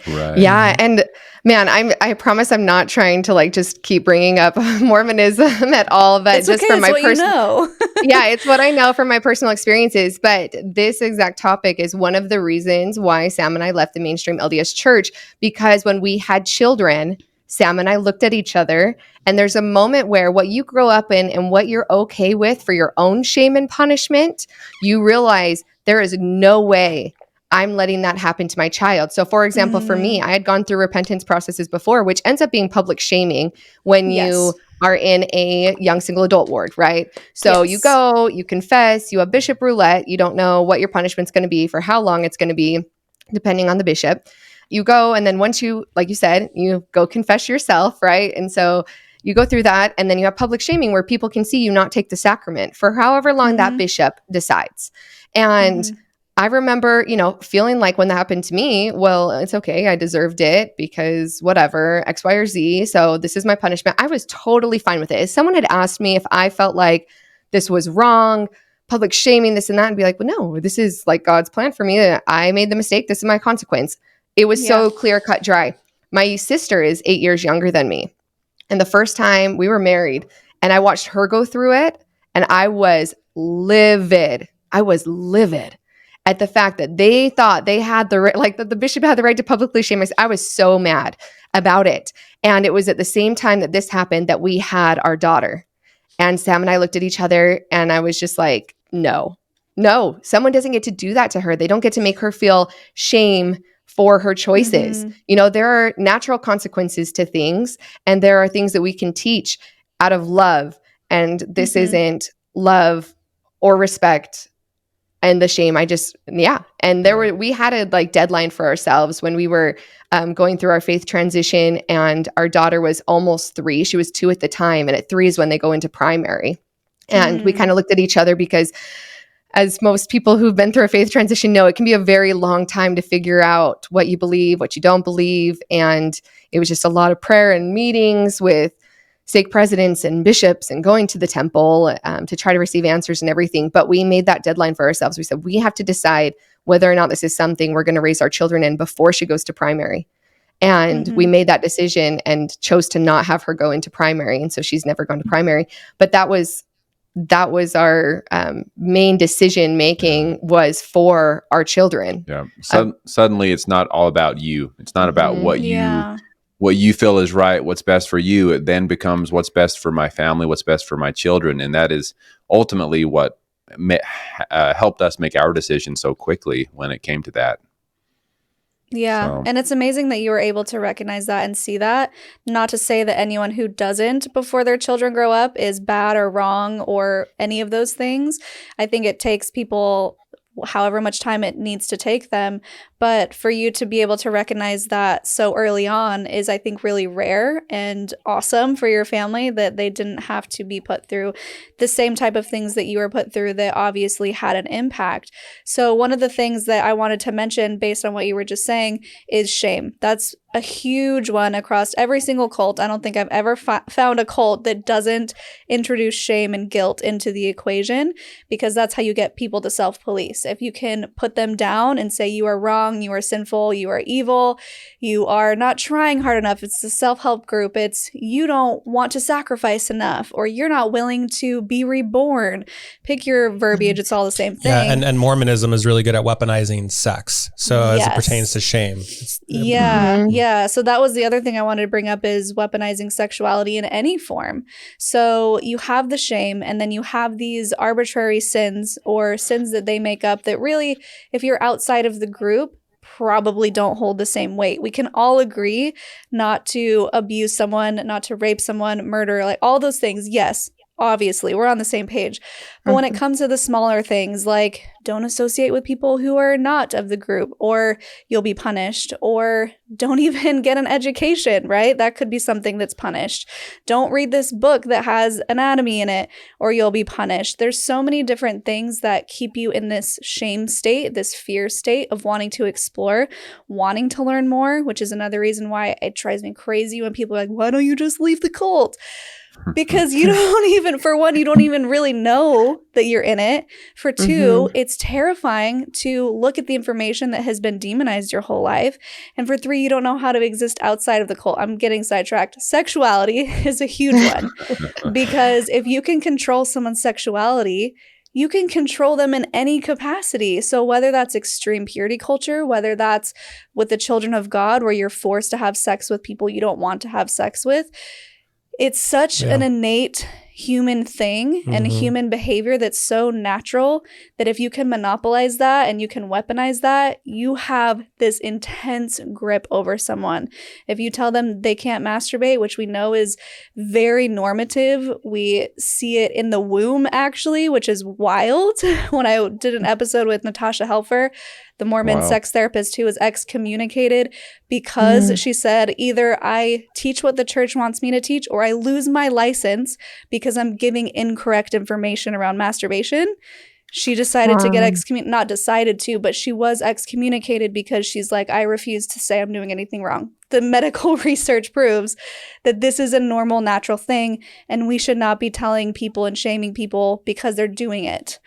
Right. Yeah. And man, I promise I'm not trying to like just keep bringing up Mormonism at all, but it's just okay, from my personal, yeah, it's what I know from my personal experiences. But this exact topic is one of the reasons why Sam and I left the mainstream LDS church, because when we had children, Sam and I looked at each other, and there's a moment where what you grow up in and what you're okay with for your own shame and punishment, you realize there is no way I'm letting that happen to my child. So for example, for me, I had gone through repentance processes before, which ends up being public shaming when you are in a young single adult ward, right? So you go, you confess, you have bishop roulette. You don't know what your punishment's going to be, for how long it's going to be, depending on the bishop. You go, and then once you, like you said, you go confess yourself, right? And so you go through that, and then you have public shaming where people can see you not take the sacrament for however long that bishop decides. And I remember, feeling like when that happened to me, well, it's okay. I deserved it because whatever, X, Y, or Z. So this is my punishment. I was totally fine with it. If someone had asked me if I felt like this was wrong, public shaming, this and that, and be like, well, no, this is like God's plan for me. I made the mistake. This is my consequence. It was so clear cut, dry. My sister is 8 years younger than me. And the first time we were married and I watched her go through it, and I was livid. At the fact that they thought they had the right, like that the bishop had the right to publicly shame us. I was so mad about it. And it was at the same time that this happened that we had our daughter. And Sam and I looked at each other, and I was just like, no, someone doesn't get to do that to her. They don't get to make her feel shame for her choices. There are natural consequences to things, and there are things that we can teach out of love. And this isn't love or respect. And the shame, and we had a like deadline for ourselves when we were going through our faith transition, and our daughter was almost 3. She was 2 at the time, and at 3 is when they go into primary. And we kind of looked at each other because, as most people who've been through a faith transition know, it can be a very long time to figure out what you believe, what you don't believe. And it was just a lot of prayer and meetings with stake presidents and bishops and going to the temple to try to receive answers and everything. But we made that deadline for ourselves. We said, we have to decide whether or not this is something we're going to raise our children in before she goes to primary. And we made that decision and chose to not have her go into primary. And so she's never gone to primary. But that was our main decision making, was for our children. Yeah. Suddenly it's not all about you. It's not about what you feel is right, what's best for you. It then becomes what's best for my family, what's best for my children. And that is ultimately what helped us make our decision so quickly when it came to that. Yeah. So. And it's amazing that you were able to recognize that and see that. Not to say that anyone who doesn't before their children grow up is bad or wrong or any of those things. I think it takes people however much time it needs to take them. But for you to be able to recognize that so early on is, I think, really rare and awesome for your family, that they didn't have to be put through the same type of things that you were put through that obviously had an impact. So one of the things that I wanted to mention based on what you were just saying is shame. That's a huge one across every single cult. I don't think I've ever found a cult that doesn't introduce shame and guilt into the equation, because that's how you get people to self-police. If you can put them down and say you are wrong, you are sinful, you are evil, you are not trying hard enough. It's the self-help group. It's you don't want to sacrifice enough, or you're not willing to be reborn. Pick your verbiage. It's all the same thing. Yeah, and Mormonism is really good at weaponizing sex. So as it pertains to shame. Yeah. Yeah. So that was the other thing I wanted to bring up is weaponizing sexuality in any form. So you have the shame, and then you have these arbitrary sins or sins that they make up that really, if you're outside of the group, probably don't hold the same weight. We can all agree not to abuse someone, not to rape someone, murder, like all those things. Yes, obviously, we're on the same page. But when it comes to the smaller things, like don't associate with people who are not of the group, or you'll be punished, or don't even get an education, right? That could be something that's punished. Don't read this book that has anatomy in it, or you'll be punished. There's so many different things that keep you in this shame state, this fear state of wanting to explore, wanting to learn more, which is another reason why it drives me crazy when people are like, why don't you just leave the cult? Because you don't even, for one, you don't even really know that you're in it. For two, it's terrifying to look at the information that has been demonized your whole life. And for three, you don't know how to exist outside of the cult. I'm getting sidetracked. Sexuality is a huge one. Because if you can control someone's sexuality, you can control them in any capacity. So whether that's extreme purity culture, whether that's with the children of God, where you're forced to have sex with people you don't want to have sex with, it's such an innate human thing and human behavior that's so natural that if you can monopolize that and you can weaponize that, you have this intense grip over someone. If you tell them they can't masturbate, which we know is very normative, we see it in the womb actually, which is wild. When I did an episode with Natasha Helfer, the Mormon sex therapist who was excommunicated because she said, either I teach what the church wants me to teach or I lose my license because I'm giving incorrect information around masturbation. She decided to get excommunicated, not decided to, but she was excommunicated because she's like, I refuse to say I'm doing anything wrong. The medical research proves that this is a normal, natural thing, and we should not be telling people and shaming people because they're doing it.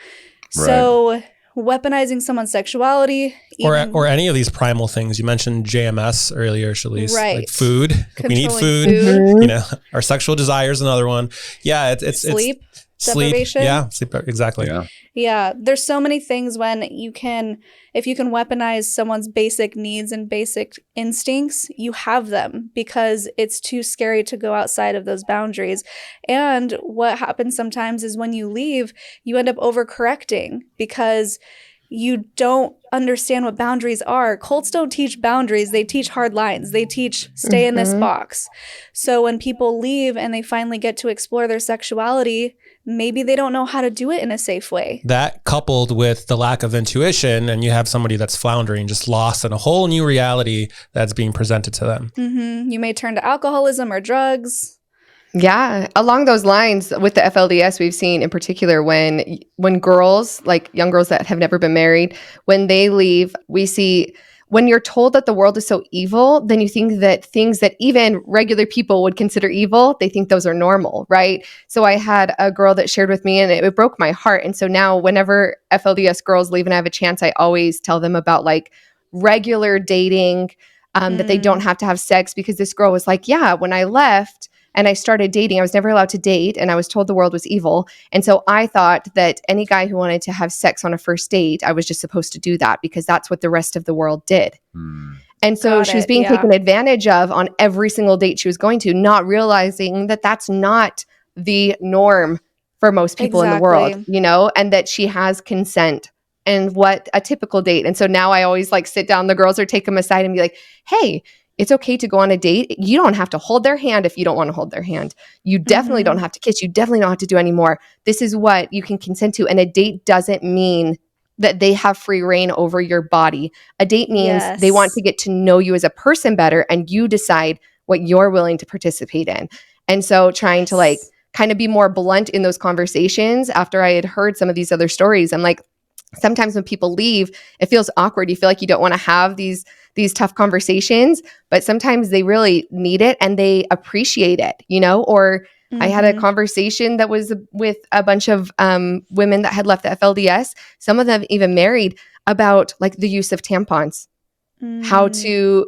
Right. So weaponizing someone's sexuality, or any of these primal things. You mentioned JMS earlier, Shalise. Right. Like food. We need food. You know, our sexual desire is another one. Yeah, it's sleep. Deprivation. Yeah, sleep. Exactly. Yeah. There's so many things when you can, if you can weaponize someone's basic needs and basic instincts, you have them because it's too scary to go outside of those boundaries. And what happens sometimes is when you leave, you end up overcorrecting because you don't understand what boundaries are. Cults don't teach boundaries. They teach hard lines. They teach stay in this box. So when people leave and they finally get to explore their sexuality, maybe they don't know how to do it in a safe way. That coupled with the lack of intuition, and you have somebody that's floundering, just lost in a whole new reality that's being presented to them. You may turn to alcoholism or drugs. Yeah, along those lines with the FLDS, we've seen in particular when girls, like young girls that have never been married, when they leave, we see when you're told that the world is so evil, then you think that things that even regular people would consider evil, they think those are normal, right? So I had a girl that shared with me and it broke my heart. And so now whenever FLDS girls leave and I have a chance, I always tell them about like regular dating, that they don't have to have sex, because this girl was like, yeah, when I left and I started dating, I was never allowed to date and I was told the world was evil. And so I thought that any guy who wanted to have sex on a first date, I was just supposed to do that because that's what the rest of the world did. And so she was being taken advantage of on every single date she was going to, not realizing that that's not the norm for most people in the world, you know, and that she has consent and what a typical date. And so now I always like sit down the girls or take them aside and be like, hey, it's okay to go on a date. You don't have to hold their hand if you don't want to hold their hand. You definitely don't have to kiss. You definitely don't have to do any more. This is what you can consent to. And a date doesn't mean that they have free reign over your body. A date means they want to get to know you as a person better and you decide what you're willing to participate in. And so trying to like kind of be more blunt in those conversations after I had heard some of these other stories, I'm like, sometimes when people leave, it feels awkward. You feel like you don't want to have these tough conversations, but sometimes they really need it and they appreciate it, you know? Or I had a conversation that was with a bunch of women that had left the FLDS, some of them even married, about like the use of tampons, how to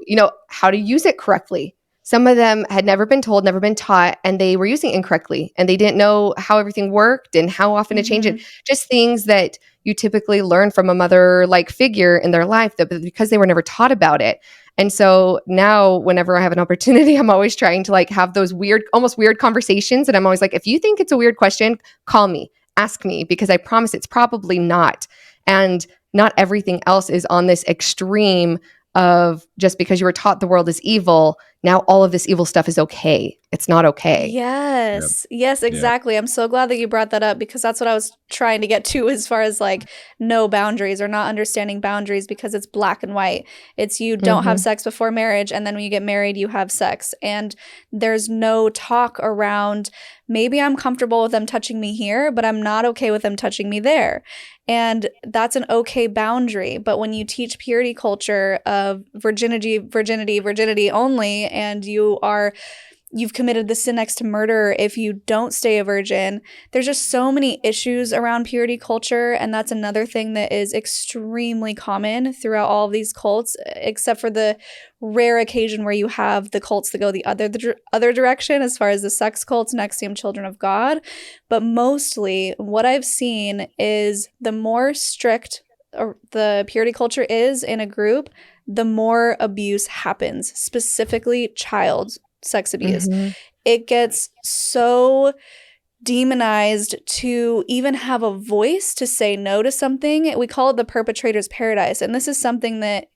use it correctly. Some of them had never been told, never been taught, and they were using it incorrectly. And they didn't know how everything worked and how often to change it. Just things that you typically learn from a mother-like figure in their life, that because they were never taught about it. And so now whenever I have an opportunity, I'm always trying to like have those weird, almost weird conversations. And I'm always like, if you think it's a weird question, call me, ask me, because I promise it's probably not. And not everything else is on this extreme of just because you were taught the world is evil, now all of this evil stuff is okay. It's not okay. Yes. Yep. Yes, exactly. Yep. I'm so glad that you brought that up, because that's what I was trying to get to as far as like no boundaries or not understanding boundaries, because it's black and white. It's you don't have sex before marriage, and then when you get married, you have sex. And there's no talk around, maybe I'm comfortable with them touching me here, but I'm not okay with them touching me there. And that's an okay boundary. But when you teach purity culture of virginity only, and you've committed the sin next to murder if you don't stay a virgin, there's just so many issues around purity culture. And that's another thing that is extremely common throughout all of these cults, except for the rare occasion where you have the cults that go the other direction, as far as the sex cults, NXIVM, Children of God. But mostly what I've seen is the more strict the purity culture is in a group, the more abuse happens, specifically child sex abuse. It gets so demonized to even have a voice to say no to something. We call it the perpetrator's paradise. And this is something that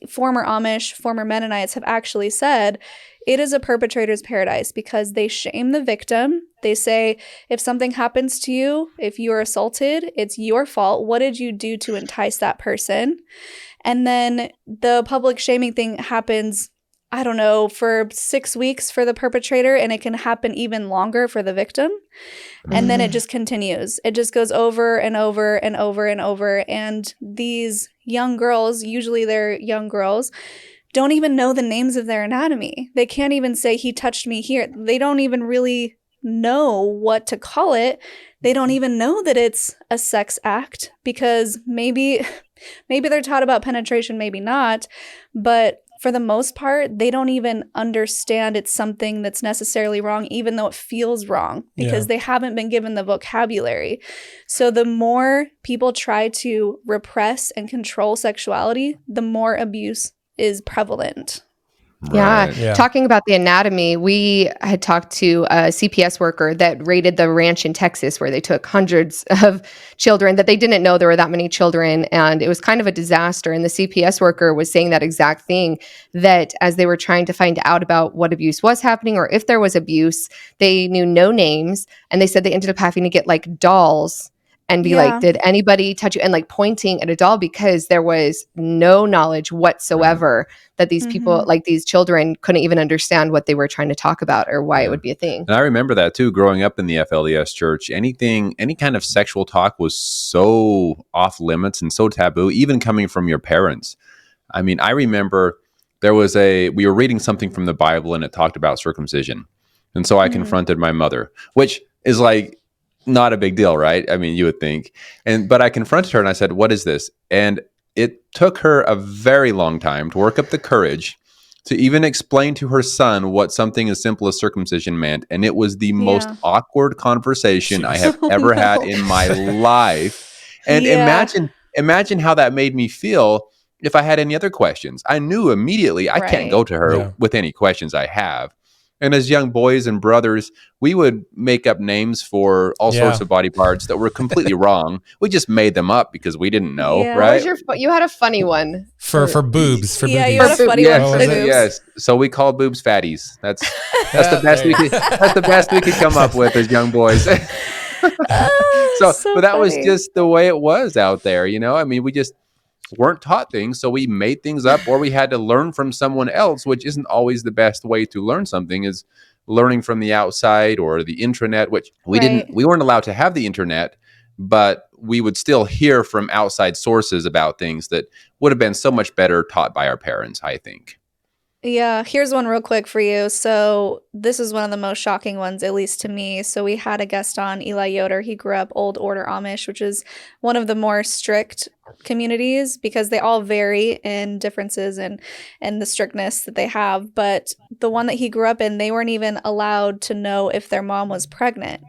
former Amish, former Mennonites have actually said. It is a perpetrator's paradise because they shame the victim. They say, if something happens to you, if you are assaulted, it's your fault. What did you do to entice that person? And then the public shaming thing happens, I don't know, for 6 weeks for the perpetrator, and it can happen even longer for the victim. And then it just continues. It just goes over and over and over and over. And these young girls, usually they're young girls, don't even know the names of their anatomy. They can't even say, he touched me here. They don't even really know what to call it. They don't even know that it's a sex act, because maybe they're taught about penetration, maybe not. But for the most part, they don't even understand it's something that's necessarily wrong, even though it feels wrong, because they haven't been given the vocabulary. So the more people try to repress and control sexuality, the more abuse is prevalent. Right. Yeah. Talking about the anatomy, we had talked to a CPS worker that raided the ranch in Texas where they took hundreds of children that they didn't know there were that many children. And it was kind of a disaster. And the CPS worker was saying that exact thing, that as they were trying to find out about what abuse was happening or if there was abuse, they knew no names. And they said they ended up having to get like dolls and be like, did anybody touch you? And like pointing at a doll, because there was no knowledge whatsoever that these people, like these children, couldn't even understand what they were trying to talk about or why it would be a thing. And I remember that too, growing up in the FLDS church. Any kind of sexual talk was so off limits and so taboo, even coming from your parents. I mean, I remember we were reading something from the Bible and it talked about circumcision. And so I confronted my mother, which is like, not a big deal, right? I mean, you would think. But I confronted her and I said, what is this? And it took her a very long time to work up the courage to even explain to her son what something as simple as circumcision meant. And it was the most awkward conversation I have ever had in my life. And imagine how that made me feel if I had any other questions. I knew immediately I can't go to her with any questions I have. And as young boys and brothers, we would make up names for all sorts of body parts that were completely wrong. We just made them up because we didn't know, right? You had a funny one. For boobs. For yeah, boobies. you had a funny one for boobs. Yes. So we called boobs fatties. That's the best we could. That's the best we could come up with as young boys. But that was just the way it was out there, you know. I mean, we just weren't taught things, so we made things up, or we had to learn from someone else, which isn't always the best way to learn something, is learning from the outside or the intranet, which we weren't allowed to have the internet, but we would still hear from outside sources about things that would have been so much better taught by our parents, I think. Yeah, here's one real quick for you. So this is one of the most shocking ones, at least to me. So we had a guest on, Eli Yoder. He grew up Old Order Amish, which is one of the more strict communities because they all vary in differences and the strictness that they have. But the one that he grew up in, they weren't even allowed to know if their mom was pregnant.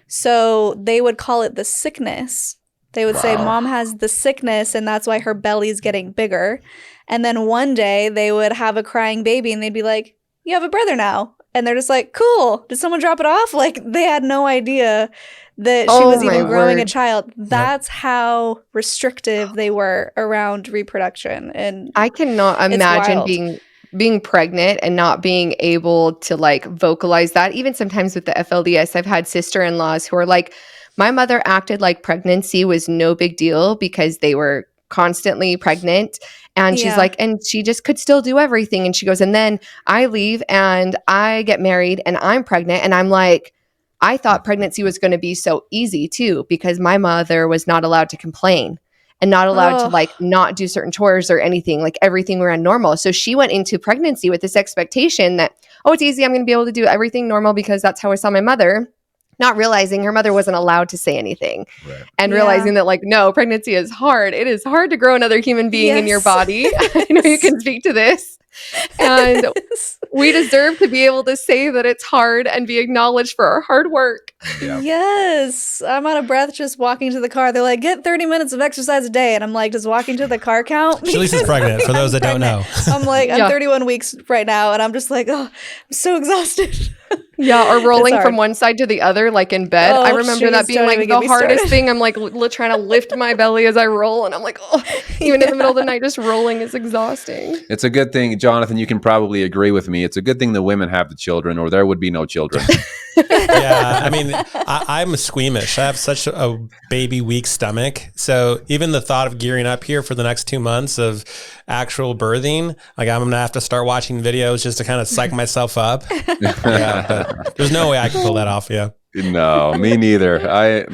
So they would call it the sickness. They would say, Mom has the sickness and that's why her belly's getting bigger. And then one day they would have a crying baby and they'd be like, you have a brother now. And they're just like, cool. Did someone drop it off? Like, they had no idea that she was even growing a child. That's how restrictive they were around reproduction. And I cannot imagine being pregnant and not being able to like vocalize that. Even sometimes with the FLDS, I've had sister-in-laws who are like, my mother acted like pregnancy was no big deal because they were constantly pregnant. And she's like, and she just could still do everything. And she goes, and then I leave and I get married and I'm pregnant. And I'm like, I thought pregnancy was going to be so easy too, because my mother was not allowed to complain and not allowed to like not do certain chores or anything, like everything ran normal. So she went into pregnancy with this expectation that, oh, it's easy. I'm going to be able to do everything normal because that's how I saw my mother. Not realizing her mother wasn't allowed to say anything, and realizing that like, no, pregnancy is hard. It is hard to grow another human being in your body. I know you can speak to this. And we deserve to be able to say that it's hard and be acknowledged for our hard work. Yes. I'm out of breath just walking to the car. They're like, get 30 minutes of exercise a day. And I'm like, does walking to the car count? Shalise is pregnant, for those that don't know. I'm like, I'm 31 weeks right now. And I'm just like, oh, I'm so exhausted. Yeah, or rolling from one side to the other, like in bed. I remember that being like the hardest thing. I'm like trying to lift my belly as I roll. And I'm like, oh, even in the middle of the night, just rolling is exhausting. It's a good thing, Jonathan, you can probably agree with me. It's a good thing the women have the children or there would be no children. Yeah, I mean, I'm squeamish. I have such a baby weak stomach. So even the thought of gearing up here for the next 2 months of actual birthing, like I'm going to have to start watching videos just to kind of psych myself up. But there's no way I can pull that off. Yeah. No, me neither. I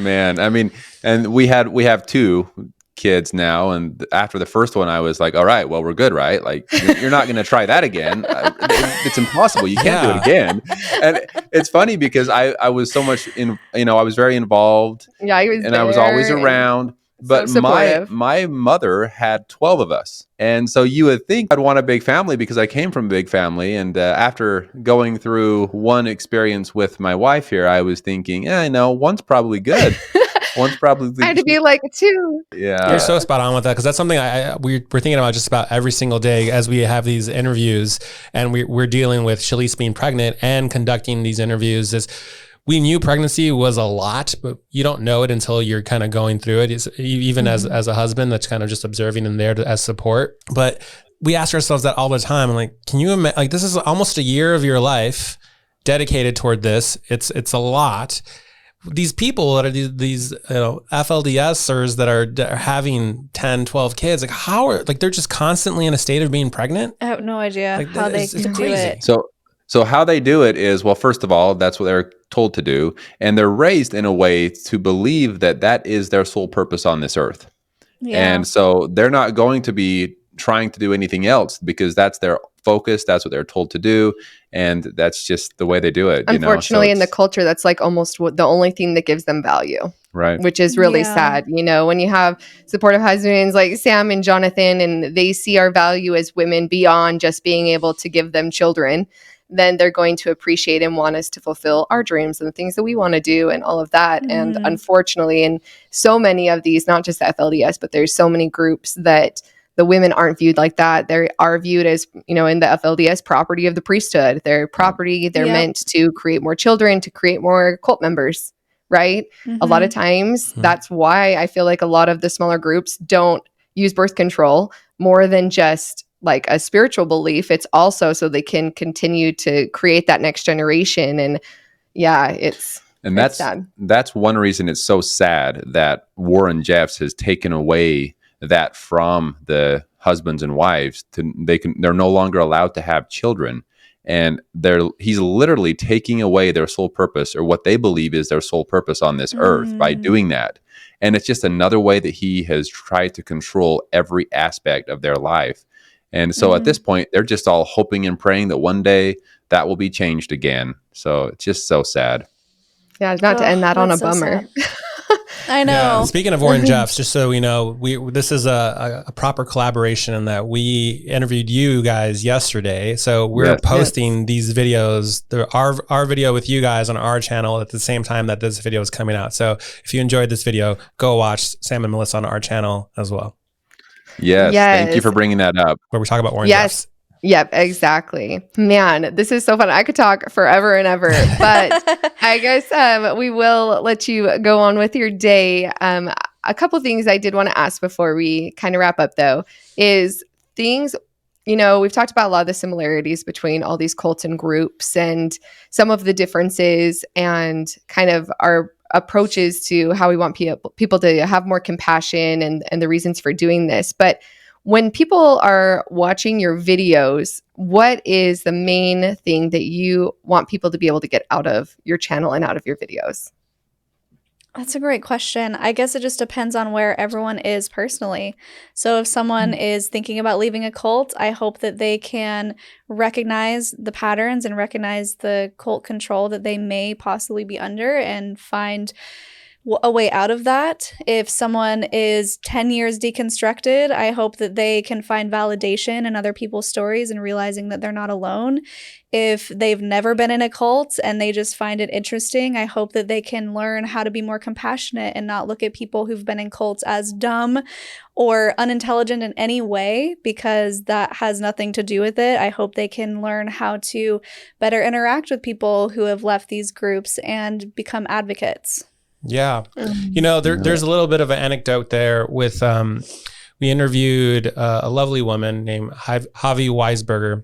mean, and we have 2 kids now, and after the first one I was like, all right, well, we're good, right? Like you're not going to try that again. It's impossible. You can't do it again. And it's funny because I was so much I was very involved. Yeah, he was and I was always around. But so my mother had 12 of us. And so you would think I'd want a big family because I came from a big family. And after going through one experience with my wife here, I was thinking, I know, one's probably good. One's probably I had to be like 2. Yeah. You're so spot on with that, because that's something we're thinking about just about every single day as we have these interviews, and we're dealing with Shalise being pregnant and conducting these interviews. Is we knew pregnancy was a lot, but you don't know it until you're kind of going through it. Even as a husband that's kind of just observing and there as support. But we ask ourselves that all the time. I'm like, can you imagine? Like, this is almost a year of your life dedicated toward this. It's a lot. These people that are these FLDSers that are having 10, 12 kids, like they're just constantly in a state of being pregnant. I have no idea how they can do it. So how they do it is, well, first of all, that's what they're told to do. And they're raised in a way to believe that is their sole purpose on this earth. Yeah. And so they're not going to be trying to do anything else because that's their focus. That's what they're told to do. And that's just the way they do it. Unfortunately, in the culture, that's like almost the only thing that gives them value. Right. Which is really sad. When you have supportive husbands like Sam and Jonathan, and they see our value as women beyond just being able to give them children, then they're going to appreciate and want us to fulfill our dreams and the things that we want to do and all of that. Mm-hmm. And unfortunately, in so many of these, not just the FLDS, but there's so many groups that the women aren't viewed like that. They are viewed as, in the FLDS, property of the priesthood. They're property. They're meant to create more children, to create more cult members, right? Mm-hmm. A lot of times, that's why I feel like a lot of the smaller groups don't use birth control more than just like a spiritual belief. It's also so they can continue to create that next generation. And it's sad. That's one reason it's so sad that Warren Jeffs has taken away that from the husbands and wives. They're no longer allowed to have children, and he's literally taking away their sole purpose, or what they believe is their sole purpose on this earth, by doing that. And it's just another way that he has tried to control every aspect of their life. And so at this point, they're just all hoping and praying that one day that will be changed again. So it's just so sad. Yeah, not to end that on a bummer. I know. Yeah. Speaking of Warren Jeffs, just so we know, this is a proper collaboration in that we interviewed you guys yesterday. So we're posting these videos, our video with you guys on our channel at the same time that this video is coming out. So if you enjoyed this video, go watch Sam and Melissa on our channel as well. Yes. Thank you for bringing that up. Where we talk about Warren Jeffs. Yep, exactly. Man, this is so fun. I could talk forever and ever, but I guess we will let you go on with your day. A couple things I did want to ask before we kind of wrap up, though, is things, we've talked about a lot of the similarities between all these cults and groups and some of the differences and kind of our approaches to how we want people to have more compassion and the reasons for doing this. But when people are watching your videos, what is the main thing that you want people to be able to get out of your channel and out of your videos? That's a great question. I guess it just depends on where everyone is personally. So if someone is thinking about leaving a cult, I hope that they can recognize the patterns and recognize the cult control that they may possibly be under and find a way out of that. If someone is 10 years deconstructed, I hope that they can find validation in other people's stories and realizing that they're not alone. If they've never been in a cult and they just find it interesting, I hope that they can learn how to be more compassionate and not look at people who've been in cults as dumb or unintelligent in any way, because that has nothing to do with it. I hope they can learn how to better interact with people who have left these groups and become advocates. Yeah. There's a little bit of an anecdote there with, we interviewed a lovely woman named Javi Weisberger.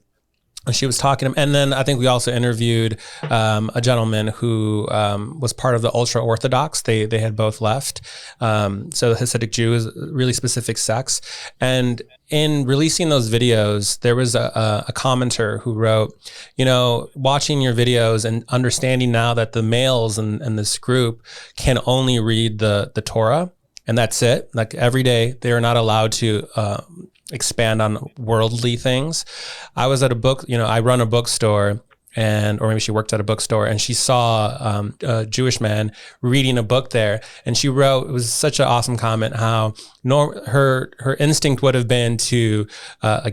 She was talking, and then I think we also interviewed a gentleman who was part of the ultra Orthodox. They had both left. So the Hasidic Jew is a really specific sects. And in releasing those videos, there was a commenter who wrote, watching your videos and understanding now that the males in this group can only read the Torah, and that's it. Like every day, they are not allowed to expand on worldly things. I was at a book, I run a bookstore, or maybe she worked at a bookstore, and she saw a Jewish man reading a book there, and she wrote, it was such an awesome comment, how her instinct would have been to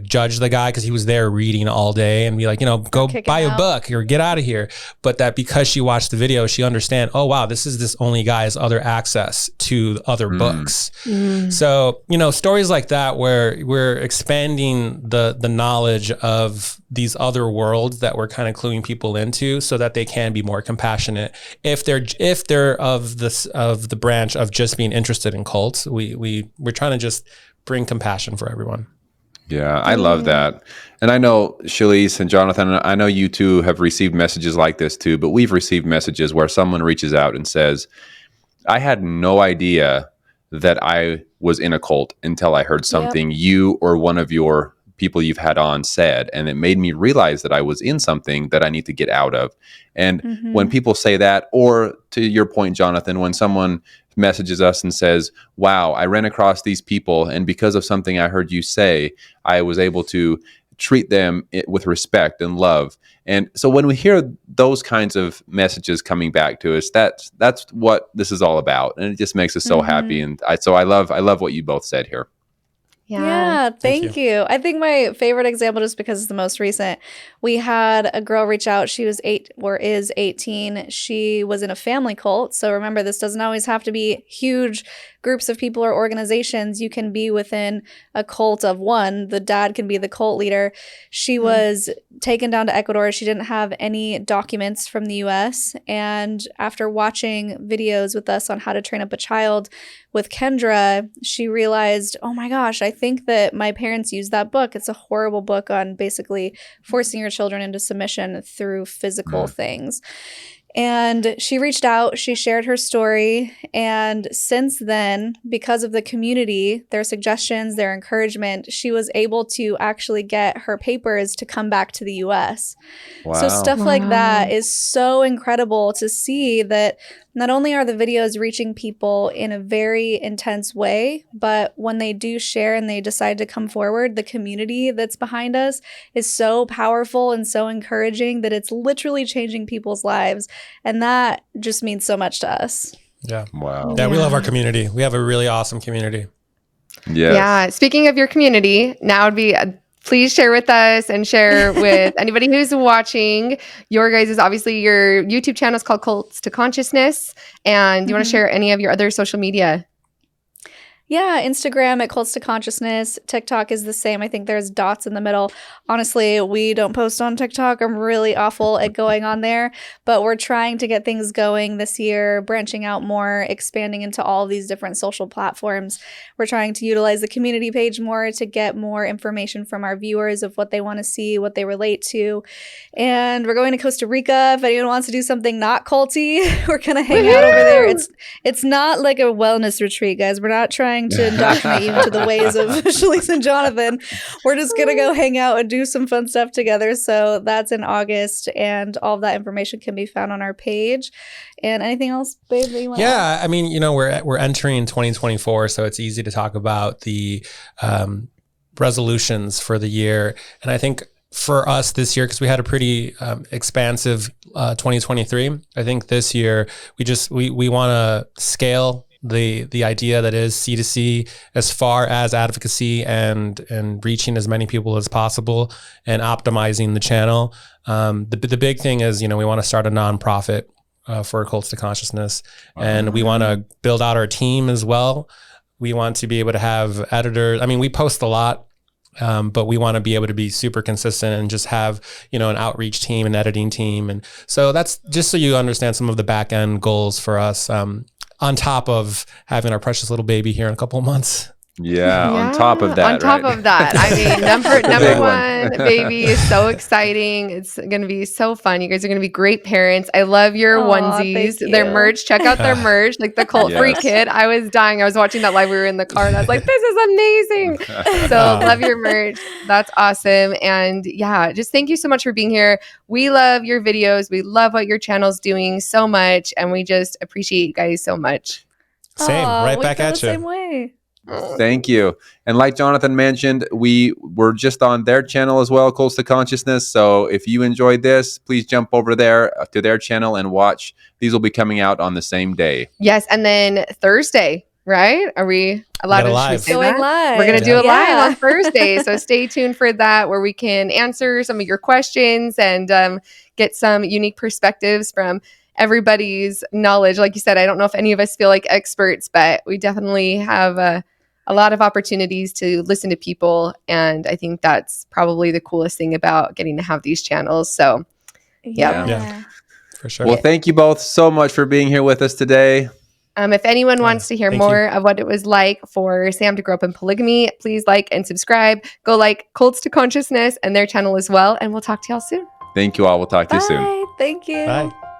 judge the guy because he was there reading all day and be like, go buy a book or get out of here. But that because she watched the video, she understand, oh wow, this only guy has other access to other books. So, stories like that where we're expanding the knowledge of these other worlds that we're kind of cluing people into so that they can be more compassionate. If they're of the branch of just being interested in cults, we're trying to just bring compassion for everyone. Yeah, I love that. And I know Shalise and Jonathan, I know you two have received messages like this too, but we've received messages where someone reaches out and says, I had no idea that I was in a cult until I heard something you or one of your people you've had on said, and it made me realize that I was in something that I need to get out of. And when people say that, or to your point, Jonathan, when someone messages us and says, wow, I ran across these people, and because of something I heard you say, I was able to treat them with respect and love. And so when we hear those kinds of messages coming back to us, that's what this is all about, and it just makes us so happy. And I love what you both said here. Yeah, thank you. I think my favorite example, just because it's the most recent, we had a girl reach out. She was is 18. She was in a family cult. So remember, this doesn't always have to be huge groups of people or organizations. You can be within a cult of one. The dad can be the cult leader. She was taken down to Ecuador. She didn't have any documents from the US. And after watching videos with us on how to train up a child with Kendra, she realized, oh my gosh, I think that my parents used that book. It's a horrible book on basically forcing your children into submission through physical things. And she reached out, she shared her story, and since then, because of the community, their suggestions, their encouragement, she was able to actually get her papers to come back to the US. Wow. So stuff like that is so incredible to see, that not only are the videos reaching people in a very intense way, but when they do share and they decide to come forward, the community that's behind us is so powerful and so encouraging that it's literally changing people's lives. And that just means so much to us. Yeah. Wow. Yeah, we love our community. We have a really awesome community. Yes. Yeah. Speaking of your community, now would be please share with us and share with anybody who's watching. Your guys' obviously your YouTube channel is called Cults to Consciousness. And do you want to share any of your other social media? Yeah, Instagram at Cults to Consciousness. TikTok is the same. I think there's dots in the middle. Honestly, we don't post on TikTok. I'm really awful at going on there, but we're trying to get things going this year, branching out more, expanding into all these different social platforms. We're trying to utilize the community page more to get more information from our viewers of what they want to see, what they relate to. And we're going to Costa Rica. If anyone wants to do something not culty, we're going to hang out over there. It's not like a wellness retreat, guys. We're not trying to indoctrinate you into the ways of Shalise and Jonathan. We're just going to go hang out and do some fun stuff together. So that's in August, and all of that information can be found on our page. And anything else, babe, that you want to add? I mean, we're entering 2024, so it's easy to talk about the resolutions for the year. And I think for us this year, because we had a pretty expansive 2023, I think this year we want to scale the idea that is C2C as far as advocacy and reaching as many people as possible and optimizing the channel. The big thing is, we want to start a nonprofit for Cults to Consciousness, and we want to build out our team as well. We want to be able to have editors. I mean, we post a lot, but we want to be able to be super consistent and just have, an outreach team, an editing team. And so that's just so you understand some of the back end goals for us, on top of having our precious little baby here in a couple of months. Yeah, on top of that. I mean, number one, baby is so exciting. It's going to be so fun. You guys are going to be great parents. I love your onesies, their merch. Check out their merch, like the Cult Free Kid. I was dying. I was watching that live. We were in the car and I was like, this is amazing. So love your merch. That's awesome. And yeah, just thank you so much for being here. We love your videos. We love what your channel's doing so much. And we just appreciate you guys so much. Same, right back at you. Same way. Thank you. And like Jonathan mentioned, we were just on their channel as well, Cults to Consciousness. So if you enjoyed this, please jump over there to their channel and watch. These will be coming out on the same day. Yes. And then Thursday, right? Are we allowed to say that? Live. We're going to do it live on Thursday. So stay tuned for that, where we can answer some of your questions and get some unique perspectives from everybody's knowledge. Like you said, I don't know if any of us feel like experts, but we definitely have a lot of opportunities to listen to people. And I think that's probably the coolest thing about getting to have these channels. So, yeah, for sure. Well, thank you both so much for being here with us today. If anyone wants to hear more of what it was like for Sam to grow up in polygamy, please like and subscribe. Go like Cults to Consciousness and their channel as well. And we'll talk to y'all soon. Thank you all. We'll talk to you soon. Thank you. Bye.